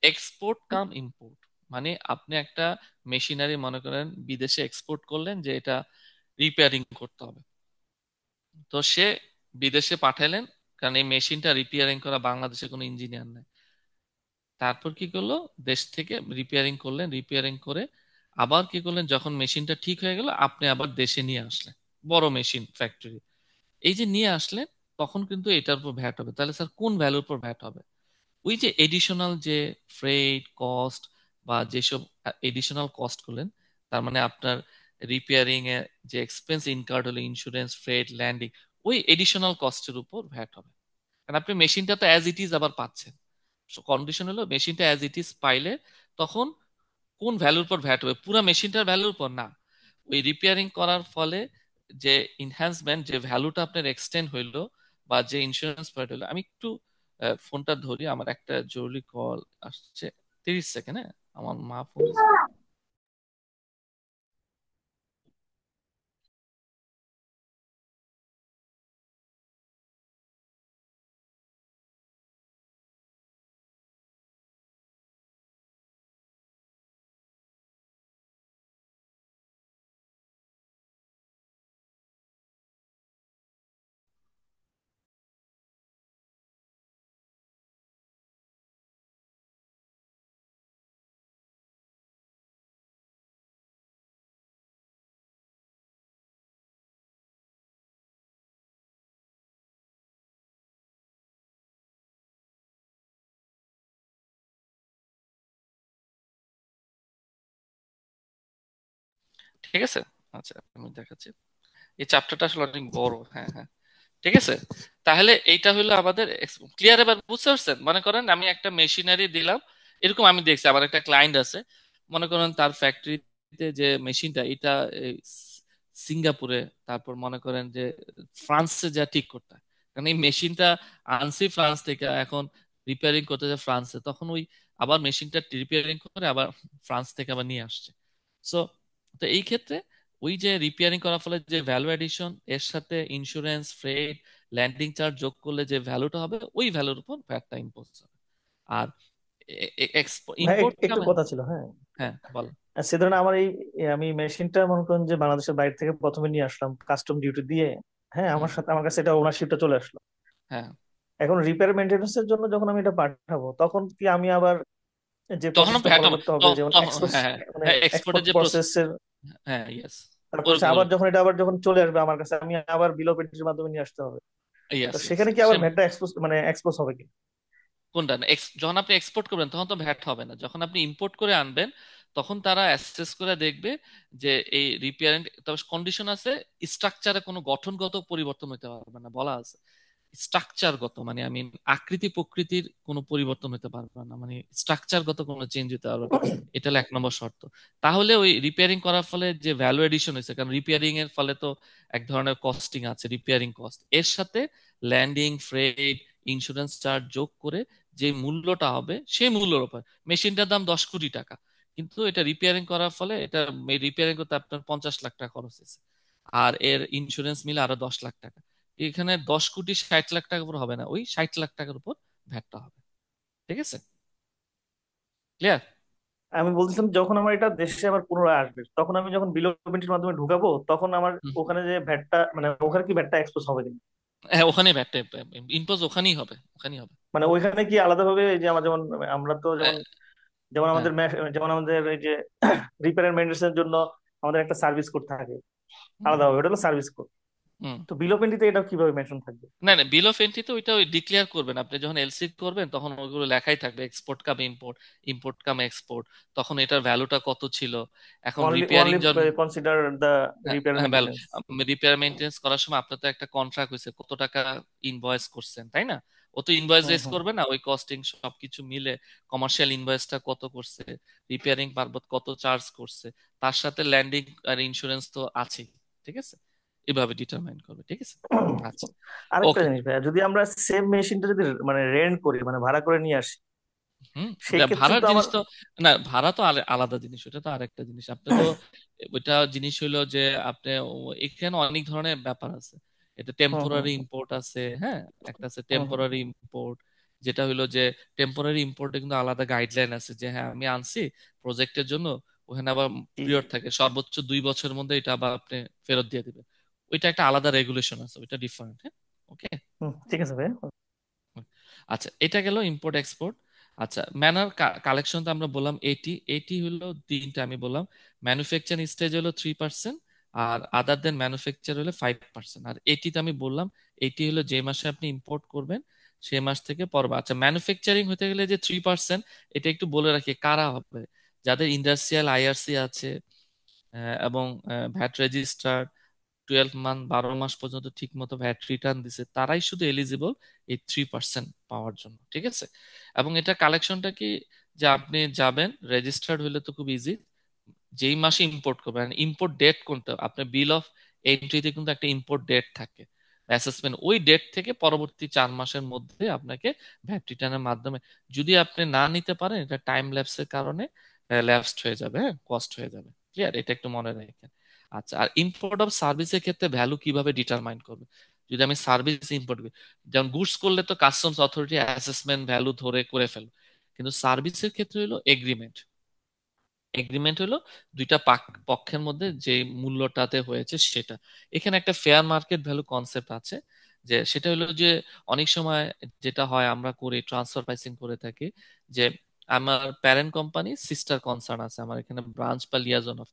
এক্সপোর্ট কাম ইম্পোর্ট, মানে আপনি একটা মেশিনারি মনে করেন বিদেশে এক্সপোর্ট করলেন, যে এটা রিপেয়ারিং করতে হবে, তো সে বিদেশে পাঠালেন, কারণ এই মেশিনটা রিপেয়ারিং করা বাংলাদেশে কোনো ইঞ্জিনিয়ার নেই। তারপর কি করলো, দেশ থেকে রিপেয়ারিং করলেন, রিপেয়ারিং করে আবার কি করলেন, যখন মেশিনটা ঠিক হয়ে গেল আপনি আবার দেশে নিয়ে আসলেন, বড় মেশিন ফ্যাক্টরি, এই যে নিয়ে আসলেন, তখন কিন্তু এটার উপর ভ্যাট হবে। তাহলে স্যার কোন ভ্যালুর উপর ভ্যাট হবে? ওই যে এডিশনাল যে ফ্রেট কস্ট বা যেসব এডিশনাল কস্ট করলেন, তার মানে আপনার রিপেয়ারিং এ যে এক্সপেন্স ইনকার্ড হলো, ইন্স্যুরেন্স, ফ্রেট, ল্যান্ডিং, ওই এডিশনাল কস্টের উপর ভ্যাট হবে। কারণ আপনি মেশিনটা তো অ্যাজ ইট ইজ আবার পাচ্ছেন। কন্ডিশন হলো মেশিনটা অ্যাজ ইট ইজ পাইলে তখন কোন ভ্যালুর উপর ভ্যাট হবে? পুরো মেশিনটার ভ্যালুর উপর না, ওই রিপেয়ারিং করার ফলে যে ইনহ্যান্সমেন্ট, যে ভ্যালুটা আপনার এক্সটেন্ড হইলো, বা যে ইন্স্যুরেন্স পার্ট হলো। আমি একটু ফোনটা ধরি, আমার একটা জরুরি কল আসছে, 30 সেকেন্ড, হ্যাঁ, আমার মা ফোন দিচ্ছে। ঠিক আছে, আচ্ছা আমি দেখাচ্ছি। এই চ্যাপ্টারটা আসলে অনেক বড়, হ্যাঁ হ্যাঁ। ঠিক আছে, তাহলে এইটা হলো আমাদের ক্লিয়ার। এবার বুঝতে পারছেন? মনে করেন আমি একটা মেশিনারি দিলাম, এরকম আমি দেখছি আমার একটা ক্লায়েন্ট আছে, মনে করেন তার ফ্যাক্টরিতে যে মেশিনটা, এটা এই সিঙ্গাপুরে, তারপর মনে করেন যে ফ্রান্সে যা ঠিক করতে হয়, কারণ এই মেশিনটা আনছি ফ্রান্স থেকে, এখন রিপেয়ারিং করতে যায় ফ্রান্সে, তখন ওই আবার মেশিনটা রিপেয়ারিং করে আবার ফ্রান্স থেকে আবার নিয়ে আসছে। সো তো এই ক্ষেত্রে ওই যে রিপেয়ারিং করার ফলে যে ভ্যালু এডিশন, এর সাথে ইন্স্যুরেন্স, ফ্রেট, ল্যান্ডিং চার্জ যোগ করলে যে ভ্যালুটা হবে, ওই ভ্যালুর উপর ভ্যাটটা ইম্পোজ হবে। আর ভাই ইম্পোর্ট একটু কথা ছিল, হ্যাঁ। হ্যাঁ বল। সে ধরেন আমার আমি মেশিনটা মনে করেন যে বাংলাদেশের বাইরে থেকে প্রথমে নিয়ে আসলাম কাস্টম ডিউটি দিয়ে। হ্যাঁ, হুম, আমার কাছে এটা ওনারশিপটা চলে আসলো। হ্যাঁ, এখন রিপেয়ার মেনটেন্স এর জন্য যখন আমি এটা পাঠাবো, তখন কি আমি আবার যে তখনও প্রসেসটা ভ্যাট ফলো হবে। করতে হবে, যেমন তখন এক্সপোর্ট, হ্যাঁ, হ্যাঁ, মানে হ্যাঁ, এক্সপোর্টের এক্সপোর্ট যে প্রসেসের, হ্যাঁ, ইয়েস, তারপর আবার যখন এটা চলে আসবে আমার কাছে, আমি আবার বিল অফ এন্ট্রির মাধ্যমে নিয়ে আসতে হবে। তো ইয়েস, ইয়েস, সেখানে কি আবার সেম। ভ্যাটটা এক্সপোজ হবে কি? কোনটা না, যখন আপনি এক্সপোর্ট করবেন তখন তো ভ্যাট হবে না। যখন আপনি ইম্পোর্ট করে আনবেন তখন তারা অ্যাসেস করে দেখবে যে এই রিপেয়ারিং, তবে কন্ডিশন আছে, স্ট্রাকচারে কোনো গঠনগত পরিবর্তন হতে পারবে না বলা আছে। স্ট্রাকচারগত মানে আমি আকৃতি প্রকৃতির কোনো পরিবর্তন হতে পারবে না, মানে স্ট্রাকচারগত কোনো চেঞ্জ হতে পারবে না। এটা হলো 1 নম্বর শর্ত। তাহলে ওই রিপেয়ারিং করার ফলে যে ভ্যালু এডিশন হয়েছে, কারণ রিপেয়ারিং এর ফলে তো এক ধরনের কস্টিং আছে, রিপেয়ারিং কস্ট, এর সাথে ল্যান্ডিং, ফ্রেট, ইন্স্যুরেন্স চার্জ যোগ করে যে মূল্যটা হবে সেই মূল্যের উপর, মেশিনটার দাম 10 কোটি টাকা, কিন্তু এটা রিপেয়ারিং করার ফলে এটা রিপেয়ারিং করতে আপনার 50 লাখ টাকা খরচ হয়েছে, আর এর ইন্স্যুরেন্স মিলে আরো 10 লাখ টাকা। এখানে 10 কোটি 60 লাখ টাকার উপর হবে না, ওই 60 লাখ টাকার উপর ভ্যাটটা হবে। ঠিক আছে, ক্লিয়ার? আমি বলছিলাম যখন আমার এটা দেশে আবার পুনরায় আসবে, তখন আমি যখন বিল অফ এন্ট্রির মাধ্যমে ঢুকাবো, তখন আমার ওখানে যে ভ্যাটটা, মানে ওখানে কি ভ্যাটটা এক্সপোজ হবে কিনা? হ্যাঁ, ওখানে ভ্যাটটা ইম্পোজ ওখানেই হবে, ওখানেই হবে। মানে ওইখানে কি আলাদাভাবে, এই যে আমার যেমন, আমরা তো যেমন, হ্যাঁ, যেমন আমাদের এই যে রিপেয়ার মেনটেন্স এর জন্য আমাদের একটা সার্ভিস কোড থাকে হুম, আলাদা, ওটা হলো সার্ভিস কোড। হুম। তো বিল অফ এন্ট্রিতে এটা কিভাবে মেনশন থাকবে? না, না, বিল অফ এন্ট্রি তো ওইটা ওই ডিক্লেয়ার করবেন আপনি যখন এলসি করবেন, তখন ওইগুলো লেখাই থাকবে, এক্সপোর্ট কাম ইম্পোর্ট, ইম্পোর্ট কাম এক্সপোর্ট, তখন এটার ভ্যালুটা কত ছিল। এখন অনলি রিপেয়ারিং অনলি জন্য কনসিডার দ্য রিপেয়ার হ্যাঁ, ভ্যালু, মেনটেন্স। রিপেয়ার মেইনটেনেন্স করার সময় আপনার তো একটা কন্ট্রাক্ট হয়েছে, কত টাকা ইনভয়েস করছেন, তাই না? ও তো ইনভয়েস হুম রেজ হুম করবে না, ওই কস্টিং সবকিছু মিলে কমার্শিয়াল ইনভয়েসটা কত করছে, রিপেয়ারিং বাবদ কত চার্জ করছে, তার সাথে ল্যান্ডিং আর ইন্স্যুরেন্স তো আছেই। ঠিক আছে, এভাবে ডিটারমাইন করবে। ঠিক আছে, আচ্ছা, আরেকটা ওকে। জিনিস ভাইয়া, যদি আমরা সেম মেশিনটা যদি মানে রেন্ট করি, মানে ভাড়া করে নিয়ে আসি, হুম, সেই ক্ষেত্রে ভাড়ার তো জিনিস আমার, তো, না, ভাড়া তো আলাদা জিনিস, ওটা তো আরেকটা জিনিস। আপনি তো ওইটা জিনিস হইলো যে আপনি এখানে অনেক ধরনের ব্যাপার আছে। এটা হুম হুম টেম্পোরারি ইম্পোর্ট আছে, হ্যাঁ, একটা আছে হুম হুম টেম্পোরারি ইম্পোর্ট, যেটা হইলো যে টেম্পোরারি ইম্পোর্টে কিন্তু আলাদা গাইডলাইন আছে যে হ্যাঁ আমি আনছি প্রজেক্টের জন্য, ওখানে আবার জি জি। পিরিয়ড থাকে সর্বোচ্চ 2 বছরের মধ্যে এটা আবার আপনি ফেরত দিয়ে দিবেন। ওইটা একটা আলাদা রেগুলেশন আছে, ওইটা ডিফারেন্ট। হ্যাঁ, ওকে। ঠিক আছে ভাইয়া। আচ্ছা, এটা গেল ইম্পোর্ট এক্সপোর্ট। আচ্ছা, ম্যানার কালেকশন তো আমরা বললাম, এইটি হলো তিনটা আমি বললাম। ম্যানুফ্যাকচারিং স্টেজ হলো 3%, আর আদার দেন ম্যানুফ্যাকচার হলো 5%। আর এইটিতে আমি বললাম এইটি হলো যে মাসে আপনি ইম্পোর্ট করবেন সেই মাস থেকে পরবে। আচ্ছা, ম্যানুফ্যাকচারিং হতে গেলে যে 3%, এটা একটু বলে রাখি কারা হবে। যাদের ইন্ডাস্ট্রিয়াল আইআরসি আছে, এবং ভ্যাট রেজিস্টার্ড, 12 মান্থ 12 মাস পর্যন্ত ঠিক মতো ভ্যাট রিটার্ন দিছে, তারাই শুধু এলিজিবল এই 3% পাওয়ার জন্য। ঠিক আছে, এবং এটা কালেকশনটা কি, যে আপনি যাবেন, রেজিস্টার্ড হলে তো খুব ইজি, যেই মাসে ইম্পোর্ট করবেন, ইম্পোর্ট ডেট কোনটা, আপনার বিল অফ এন্ট্রিতে কিন্তু একটা ইম্পোর্ট ডেট থাকে, অ্যাসেসমেন্ট, ওই ডেট থেকে পরবর্তী 4 মাসের মধ্যে আপনাকে ভ্যাট রিটার্নের মাধ্যমে, যদি আপনি না নিতে পারেন এটা টাইম ল্যাপসের কারণে ল্যাপসড হয়ে যাবে, হ্যাঁ, কস্ট হয়ে যাবে। ক্লিয়ার, এটা একটু মনে রাখেন। আচ্ছা, আর ইম্পোর্ট অফ সার্ভিসের ক্ষেত্রে ভ্যালু কিভাবে ডিটারমাইন করবে, যদি আমি সার্ভিস ইম্পোর্ট করি, যেমন গুডস করলে তো কাস্টমস অথরিটি অ্যাসেসমেন্ট ভ্যালু ধরে করে ফেলবে, কিন্তু সার্ভিসের ক্ষেত্রে হলো এগ্রিমেন্ট। এগ্রিমেন্ট হলো দুইটা পক্ষের মধ্যে যে মূল্যটাতে হয়েছে সেটা। এখানে একটা ফেয়ার মার্কেট ভ্যালু কনসেপ্ট আছে, যে সেটা হলো যে অনেক সময় যেটা হয় আমরা করি ট্রান্সফার প্রাইসিং করে থাকি, যে আমার প্যারেন্ট কোম্পানি সিস্টার কনসার্ন আছে, আমার এখানে ব্রাঞ্চ বা লিয়াজন অফ,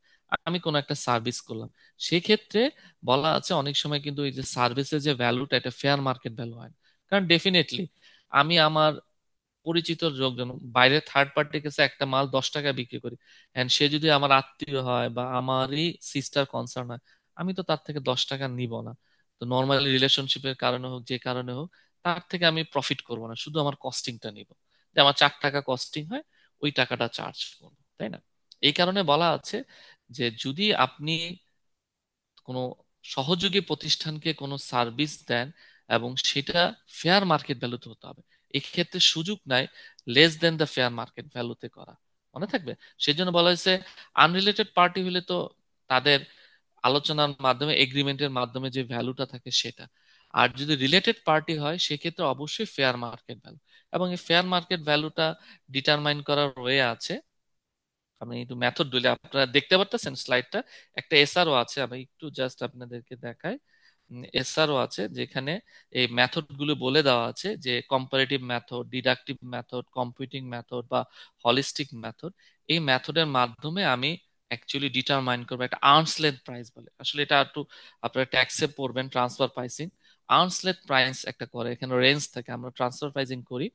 আমি কোনো একটা সার্ভিস করলাম, সেক্ষেত্রে বলা আছে অনেক সময় কিন্তু এই যে সার্ভিসের যে ভ্যালুটা এটা ফেয়ার মার্কেট ভ্যালু হয় না। কারণ ডেফিনেটলি আমি আমার পরিচিত লোকজন, বাইরে থার্ড পার্টির কাছে একটা মাল 10 টাকা বিক্রি করি, এন্ড সে যদি আমার আত্মীয় হয় বা আমারই সিস্টার কনসার্ন হয়, আমি তো তার থেকে 10 টাকা নিব না। তো নর্মালি রিলেশনশিপের কারণে হোক যে কারণে হোক, তার থেকে আমি প্রফিট করব না, শুধু আমার কস্টিংটা নিব, যে আমার 4 টাকা কস্টিং হয় ওই টাকাটা চার্জ করবো, তাই না? এই কারণে বলা আছে যে যদি আপনি কোনো সহযোগী প্রতিষ্ঠানকে কোনো সার্ভিস দেন এবং সেটা ফেয়ার মার্কেট ভ্যালুতে হতে হবে, এক্ষেত্রে সুযোগ নাই less than the fair market ভ্যালুতে করা, মনে থাকবে। সেই জন্য বলা হয়েছে আনরিলেটেড পার্টি হলে তো তাদের আলোচনার মাধ্যমে এগ্রিমেন্টের মাধ্যমে যে ভ্যালুটা থাকে সেটা, আর যদি রিলেটেড পার্টি হয় সেক্ষেত্রে অবশ্যই ফেয়ার মার্কেট ভ্যালু। এবং এই ফেয়ার মার্কেট ভ্যালুটা ডিটারমাইন করার ওয়ে আছে, আমি একটু মেথড দিলে আপনারা দেখতে পারতেছেন স্লাইডটা, একটা এসআরও আছে, আমি একটু জাস্ট আপনাদেরকে দেখাই। এসআরও আছে যেখানে এই মেথড গুলো বলে দেওয়া আছে যে comparative method, deductive method, computing method বা হলিস্টিক মেথড। এই মেথডের মাধ্যমে আমি অ্যাকচুয়ালি ডিটারমাইন করবো একটা আর্মস লেন্থ প্রাইস বলে, আসলে এটা একটু আপনারা ট্যাক্সে পড়বেন, transfer pricing. Arms length price একটা করে, এখানে রেঞ্জ থাকে, আমরা ট্রান্সফার প্রাইসিং করি।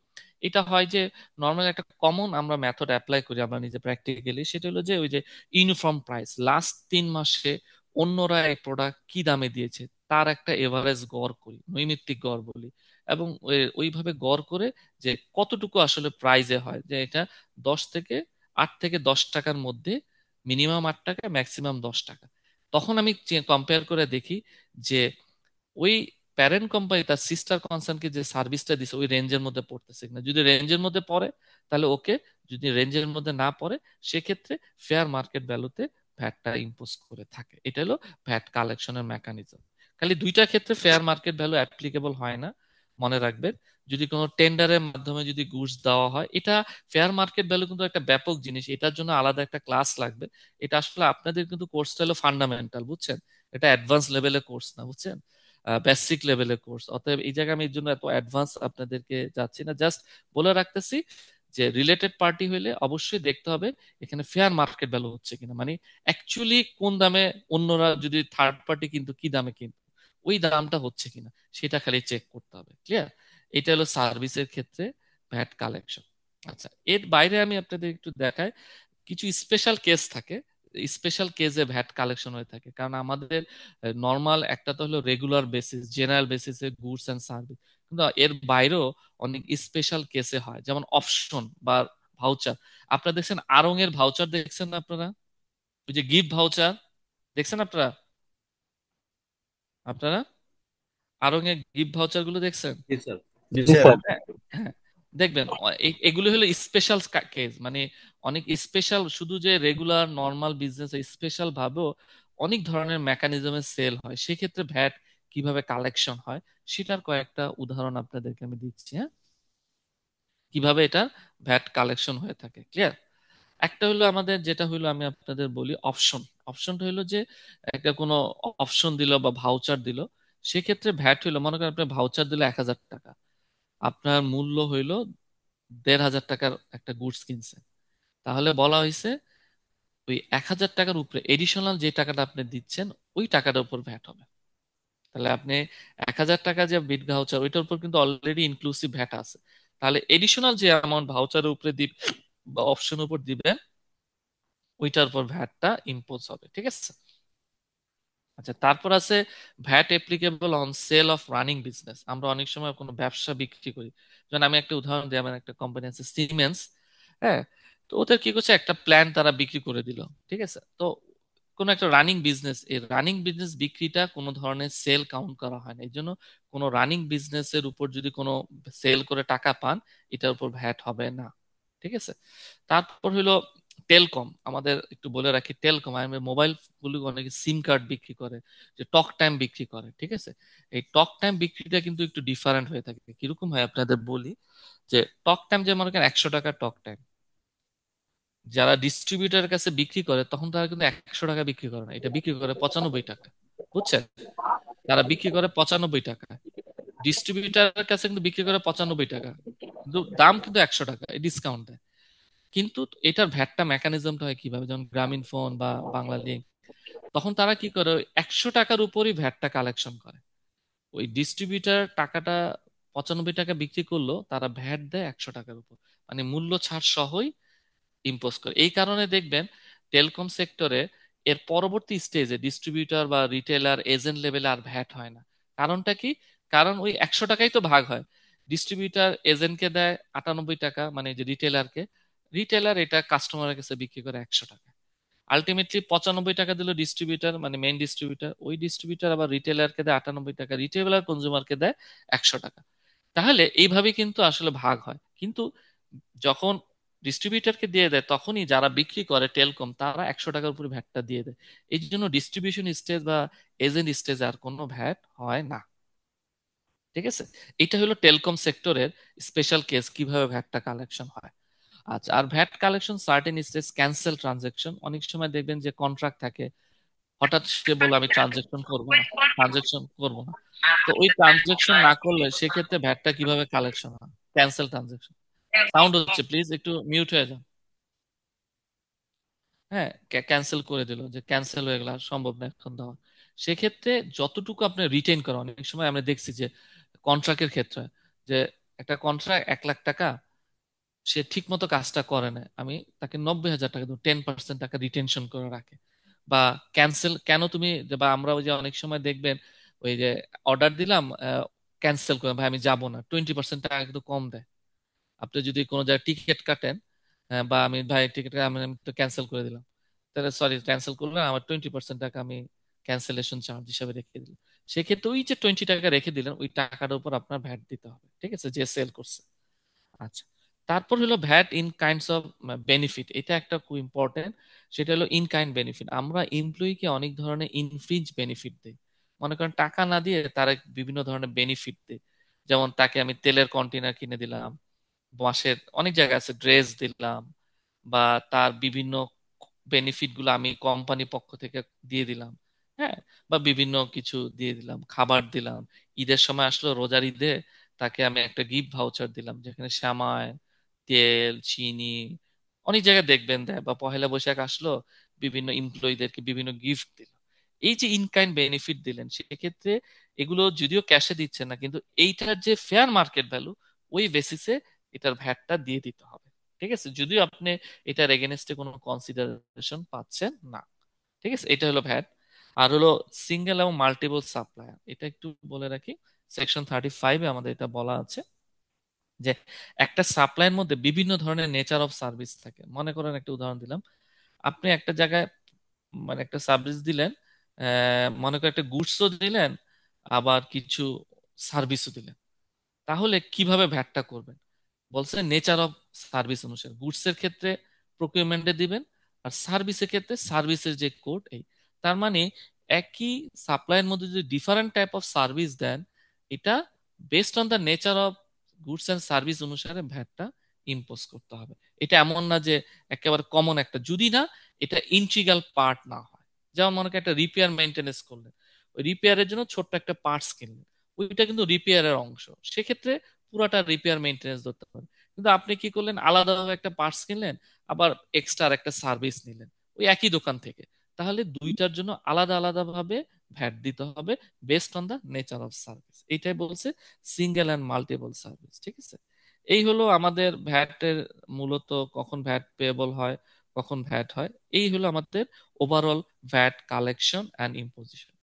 এটা হয় যে নর্মাল একটা কমন আমরা মেথড অ্যাপ্লাই করি আমরা নিজে প্র্যাকটিক্যালি, সেটা হলো যে ওই যে ইউনিফর্ম প্রাইস, লাস্ট 3 মাসে অন্যরা এই প্রোডাক্ট কি দামে দিয়েছে তার একটা এভারেজ গড় করি, নৈমিত্তিক গড় বলি। এবং ওইভাবে গড় করে যে কতটুকু আসলে প্রাইজে হয়, যে এটা 8 থেকে 10 টাকার মধ্যে, মিনিমাম 8 টাকা, ম্যাক্সিমাম 10 টাকা। তখন আমি কম্পেয়ার করে দেখি যে ওই প্যারেন্ট কোম্পানি তার সিস্টার কনসার্নকে যে সার্ভিসটা দিছে ওই রেঞ্জের মধ্যে পড়তেছে কিনা। যদি রেঞ্জের মধ্যে পড়ে তাহলে ওকে, যদি রেঞ্জের মধ্যে না পড়ে সেক্ষেত্রে ফেয়ার মার্কেট ভ্যালুতে ভ্যাটটা ইম্পোজ করে থাকে। এটা হলো ভ্যাট কালেকশনের মেকানিজম। খালি দুইটা ক্ষেত্রে ফেয়ার মার্কেট ভ্যালু অ্যাপ্লিকেবল হয় না, মনে রাখবেন। যদি কোনো টেন্ডারের মাধ্যমে যদি গুডস দেওয়া হয়, এটা ফেয়ার মার্কেট ভ্যালু কিন্তু একটা ব্যাপক জিনিস, এটার জন্য আলাদা একটা ক্লাস লাগবে। এটা আসলে আপনাদের কিন্তু কোর্সটা হলো ফান্ডামেন্টাল, বুঝছেন? এটা অ্যাডভান্স লেভেলের কোর্স না, বুঝছেন? বেসিক লেভেলের কোর্স। অতএব এই জায়গায় আমি এর জন্য এত অ্যাডভান্স আপনাদেরকে যাচ্ছি না, জাস্ট বলে রাখতেছি যে রিলেটেড পার্টি হইলে অবশ্যই দেখতে হবে এখানে ফেয়ার মার্কেট ভ্যালু হচ্ছে কিনা, মানে অ্যাকচুয়ালি কোন দামে অন্যরা যদি থার্ড পার্টি কিন্তু কি দামে কিন্তু ওই দামটা হচ্ছে কিনা সেটা খালি চেক করতে হবে। ক্লিয়ার? এটা হলো সার্ভিসের ক্ষেত্রে ভ্যাট কালেকশন। আচ্ছা, এর বাইরে আমি আপনাদের একটু দেখাই কিছু স্পেশাল কেস থাকে। স্পেশাল কেসে ভ্যাট কালেকশন হয়ে থাকে, কারণ আমাদের নর্মাল একটা তো হলো রেগুলার বেসিস, জেনারেল বেসিসে গুডস এন্ড সার্ভিস, কিন্তু এর বাইরেও অনেক স্পেশাল কেসে হয়, যেমন অপশন বা ভাউচার। আপনারা দেখছেন আড়ং এর ভাউচার, দেখছেন না আপনারা? ওই যে গিফট ভাউচার দেখছেন আপনারা? আপনারা আড়ং এর গিফট ভাউচার গুলো দেখছেন? জি স্যার। জি স্যার। হ্যাঁ, হ্যাঁ, দেখবেন এগুলো হলো স্পেশাল কেস, মানে অনেক স্পেশাল, শুধু যে রেগুলার নর্মাল বিজনেস, স্পেশাল ভাবেও অনেক ধরনের মেকানিজমে সেল হয়, সেক্ষেত্রে ভ্যাট কিভাবে কালেকশন হয় সেটার কয়েকটা উদাহরণ আপনাদেরকে আমি দিচ্ছি। হ্যাঁ, কিভাবে এটা ভ্যাট কালেকশন হয়ে থাকে। ক্লিয়ার? একটা হলো আমাদের, যেটা হলো আমি আপনাদের বলি অপশন। অপশনটা হলো যে একটা কোনো অপশন দিল বা ভাউচার দিল, সেক্ষেত্রে ভ্যাট হইলো, মনে করেন আপনি ভাউচার দিল 1,000 টাকা, আপনার মূল্য হইলো 1,500 টাকার একটা গুডস কিনছে, তাহলে বলা হয়েছে ওই 1,000 টাকার উপরে এডিশনাল যে টাকাটা আপনি দিচ্ছেন ওই টাকাটার উপর ভ্যাট হবে। তাহলে আপনি 1,000 টাকা যে বিট ভাউচার ওইটার উপর কিন্তু অলরেডি ইনক্লুসিভ ভ্যাট আছে, তাহলে এডিশনাল যে অ্যামাউন্ট ভাউচারের উপরে দিবে বা অপশনের উপর দিবে ওইটার উপর ভ্যাটটা ইম্পোজ হবে। ঠিক আছে? আচ্ছা, তারপর আছে VAT applicable on sell of running business. আমরা অনেক সময় কোনো ব্যবসা বিক্রি করি, যেমন আমি একটা উদাহরণ দিই, আমার একটা কোম্পানি আছে সিমেন্স। হ্যাঁ, তো ওদের কি করছে, একটা প্ল্যান তারা বিক্রি করে দিল। ঠিক আছে? তো কোন একটা রানিং বিজনেস, এই রানিং বিজনেস বিক্রিটা কোনো ধরনের সেল কাউন্ট করা হয় না, এই জন্য কোনো রানিং বিজনেসের উপর যদি কোনো সেল করে টাকা পান এটার উপর ভ্যাট হবে না। ঠিক আছে? তারপর হলো টেলকম। আমাদের একটু বলে রাখি, টেলকম আমি মোবাইল গুলো অনেকে সিম কার্ড বিক্রি করে, যে টক টাইম বিক্রি করে। ঠিক আছে? এই টক টাইম বিক্রিটা কিন্তু একটু ডিফারেন্ট হয়ে থাকে। কিরকম হয় আপনাদের বলি, যে টক টাইম যে মনে করেন 100 টাকা টক টাইম, যারা ডিস্ট্রিবিউটারের কাছে বিক্রি করে তখন তারা কিন্তু 100 টাকা বিক্রি করে না, এটা বিক্রি করে 95 টাকা। বুঝছেন? তারা বিক্রি করে 95 টাকা, ডিস্ট্রিবিউটারের কাছে কিন্তু বিক্রি করে 95 টাকা, কিন্তু দাম কিন্তু 100 টাকা, ডিসকাউন্ট দেয়। কিন্তু এটার ভ্যাটটা মেকানিজমটা হয় কিভাবে, যেমন গ্রামীণ ফোন বা বাংলা লিংক, তখন তারা কি করে, ওই 100 টাকার উপরই ভ্যাটটা কালেকশন করে। ওই ডিস্ট্রিবিউটার টাকাটা 95 টাকা বিক্রি করলো, তারা ভ্যাট দেয় 100 টাকার উপর, মানে মূল্য ছাড় সহই ইম্পোজ করে। এই কারণে দেখবেন টেলিকম সেক্টরে এর পরবর্তী স্টেজে ডিস্ট্রিবিউটর বা রিটেলার এজেন্ট লেভেলে আর ভ্যাট হয় না। কারণটা কি? কারণ ওই 100 টাকাই তো ভাগ হয়, ডিস্ট্রিবিউটর এজেন্টকে দেয় 98 টাকা, মানে যে রিটেলারকে, রিটেলার এটা কাস্টমারের কাছে বিক্রি করে 100 টাকা। আলটিমেটলি 95 টাকা দিল ডিস্ট্রিবিউটর, মানে মেইন ডিস্ট্রিবিউটর, ওই ডিস্ট্রিবিউটর আবার রিটেলারকে দেয় 98 টাকা, রিটেলার কনজিউমারকে দেয় 100 টাকা। তাহলে এইভাবে কিন্তু আসলে ভাগ হয়, কিন্তু যখন ডিস্ট্রিবিউটরকে দিয়ে দেয় তখনই যারা বিক্রি করে টেলকম তারা 100 টাকার উপরে ভ্যাটটা দিয়ে দেয়। এই জন্য ডিস্ট্রিবিউশন স্টেজ বা এজেন্ট স্টেজে আর কোনো ভ্যাট হয় না। ঠিক আছে? এটা হলো টেলকম সেক্টরের স্পেশাল কেস, কিভাবে ভ্যাটটা কালেকশন হয়। আচ্ছা, আর VAT collection certain stage cancel transaction, অনেক সময় দেখবেন যে কন্ট্রাক্ট থাকে, হঠাৎ সে বলে আমি ট্রানজাকশন করব না, তো ওই ট্রানজাকশন না করলে সেক্ষেত্রে ভ্যাটটা কিভাবে কালেকশন হয়? Cancel transaction. সাউন্ড হচ্ছে, প্লিজ একটু মিউট হয়ে যান। হ্যাঁ, ক্যান্সেল করে দিল, যে ক্যান্সেল হয়ে গেল, আর সম্ভব না এখন দেওয়া। সেক্ষেত্রে যতটুকু আপনি রিটেইন করা, অনেক সময় আমরা দেখছি যে কন্ট্রাক্টের ক্ষেত্রে যে একটা কন্ট্রাক্ট 1 লাখ টাকা, সে ঠিক মতো কাজটা করে না, আমি তাকে 90,000 টাকা দেবো, 10% টাকা রিটেনশন করে রাখে। বা ক্যান্সেল কেন তুমি, বা আমরা ওই যে অনেক সময় দেখবেন ওই যে অর্ডার দিলাম, ক্যান্সেল করে, ভাই আমি যাব না, 20% টাকা কিন্তু কম দেয়। আপনি যদি কোনো জায়গায় টিকিট কাটেন, বা আমি ভাই টিকিট আমি আমি তো ক্যান্সেল করে দিলাম, তাহলে সরি ক্যান্সেল করলেন, আমার 20% টাকা আমি ক্যান্সেলেশন চার্জ হিসাবে রেখে দিলাম। সেক্ষেত্রে ওই যে 20 টাকা রেখে দিলেন, ওই টাকাটার উপর আপনার ভ্যাট দিতে হবে, ঠিক আছে, যে সেল করছে। আচ্ছা, তারপর হলো VAT in kinds of benefit, এটা একটা খুব ইম্পর্টেন্ট। সেটা হলো ইন কাইন্ড বেনিফিট। আমরা এমপ্লয়িকে অনেক ধরনের ইনফ্রিঞ্জ বেনিফিট দিই। মনে করেন টাকা না দিয়ে তারা বিভিন্ন ধরনের বেনিফিট দিই। যেমন তাকে আমি তেলের কন্টেনার কিনে দিলাম, বাসের অনেক জায়গা আছে, ড্রেস দিলাম, বা তার বিভিন্ন বেনিফিট গুলো আমি কোম্পানি পক্ষ থেকে দিয়ে দিলাম। হ্যাঁ, বা বিভিন্ন কিছু দিয়ে দিলাম, খাবার দিলাম। ঈদের সময় আসলো, রোজার ঈদে তাকে আমি একটা গিফট ভাউচার দিলাম, যেখানে সেমাই, তেল, চিনি, অনেক জায়গায় দেখবেন দেয়। বা পহেলা বৈশাখ আসলো, বিভিন্ন এমপ্লয়ীদেরকে বিভিন্ন গিফট দিল। এই যে ইন কাইন্ড বেনিফিট দিলেন, সেক্ষেত্রে এগুলো যদিও ক্যাশে দিচ্ছেন না, কিন্তু এইটার যে ফেয়ার মার্কেট ভ্যালু, ওই বেসিসে এটার ভ্যাটটা দিয়ে দিতে হবে। ঠিক আছে, যদিও আপনি এটার এগেনস্টে কোনো কনসিডারেশন পাচ্ছেন না। ঠিক আছে, এটা হলো ভ্যাট। আর হলো সিঙ্গেল এবং মাল্টিপল সাপ্লায়ার, এটা একটু বলে রাখি, সেকশন 35-এ আমাদের এটা বলা আছে যে একটা সাপ্লাইয়ের মধ্যে বিভিন্ন ধরনের নেচার অফ সার্ভিস থাকে। মনে করেন একটা উদাহরণ দিলাম, আপনি একটা জায়গায় মানে একটা সার্ভিস দিলেন, মনে করেন একটা গুডসও দিলেন, আবার কিছু সার্ভিসও দিলেন। তাহলে কিভাবে ভ্যাটটা করবেন? বলছে নেচার অফ সার্ভিস অনুসারে, গুডস এর ক্ষেত্রে প্রকিউরমেন্টে দিবেন, আর সার্ভিসের ক্ষেত্রে সার্ভিসের যে কোড এই। তার মানে একই সাপ্লাইয়ের মধ্যে যদি ডিফারেন্ট টাইপ অফ সার্ভিস দেন, এটা based on the nature of goods and service অনুসারে ভ্যাটটা ইম্পোজ করতে হবে। এটা এমন না যে একেবারে কমন একটা, যদি না এটা ইন্টিগ্রাল পার্ট না হয়। যেমন মনে করেন একটা রিপেয়ার মেইনটেনেন্স করলেন, ওই রিপেয়ারের জন্য ছোট্ট একটা পার্টস কিনলেন, ওইটা কিন্তু রিপেয়ারের অংশ, সেক্ষেত্রে পুরাটা রিপেয়ার মেইনটেনেন্স ধরতে হবে। কিন্তু আপনি কি করলেন, আলাদাভাবে একটা পার্টস কিনলেন, আবার এক্সট্রা একটা সার্ভিস নিলেন ওই একই দোকান থেকে, তাহলে দুইটার জন্য আলাদা আলাদা ভাবে ভ্যাট দিতে হবে, based on the nature of service. এইটাই বলছে সিঙ্গেল অ্যান্ড মাল্টিপল সার্ভিস। ঠিক আছে, এই হলো আমাদের ভ্যাটের মূলত কখন ভ্যাট পেয়েবল হয়, কখন ভ্যাট হয়। এই হলো আমাদের overall VAT collection and imposition.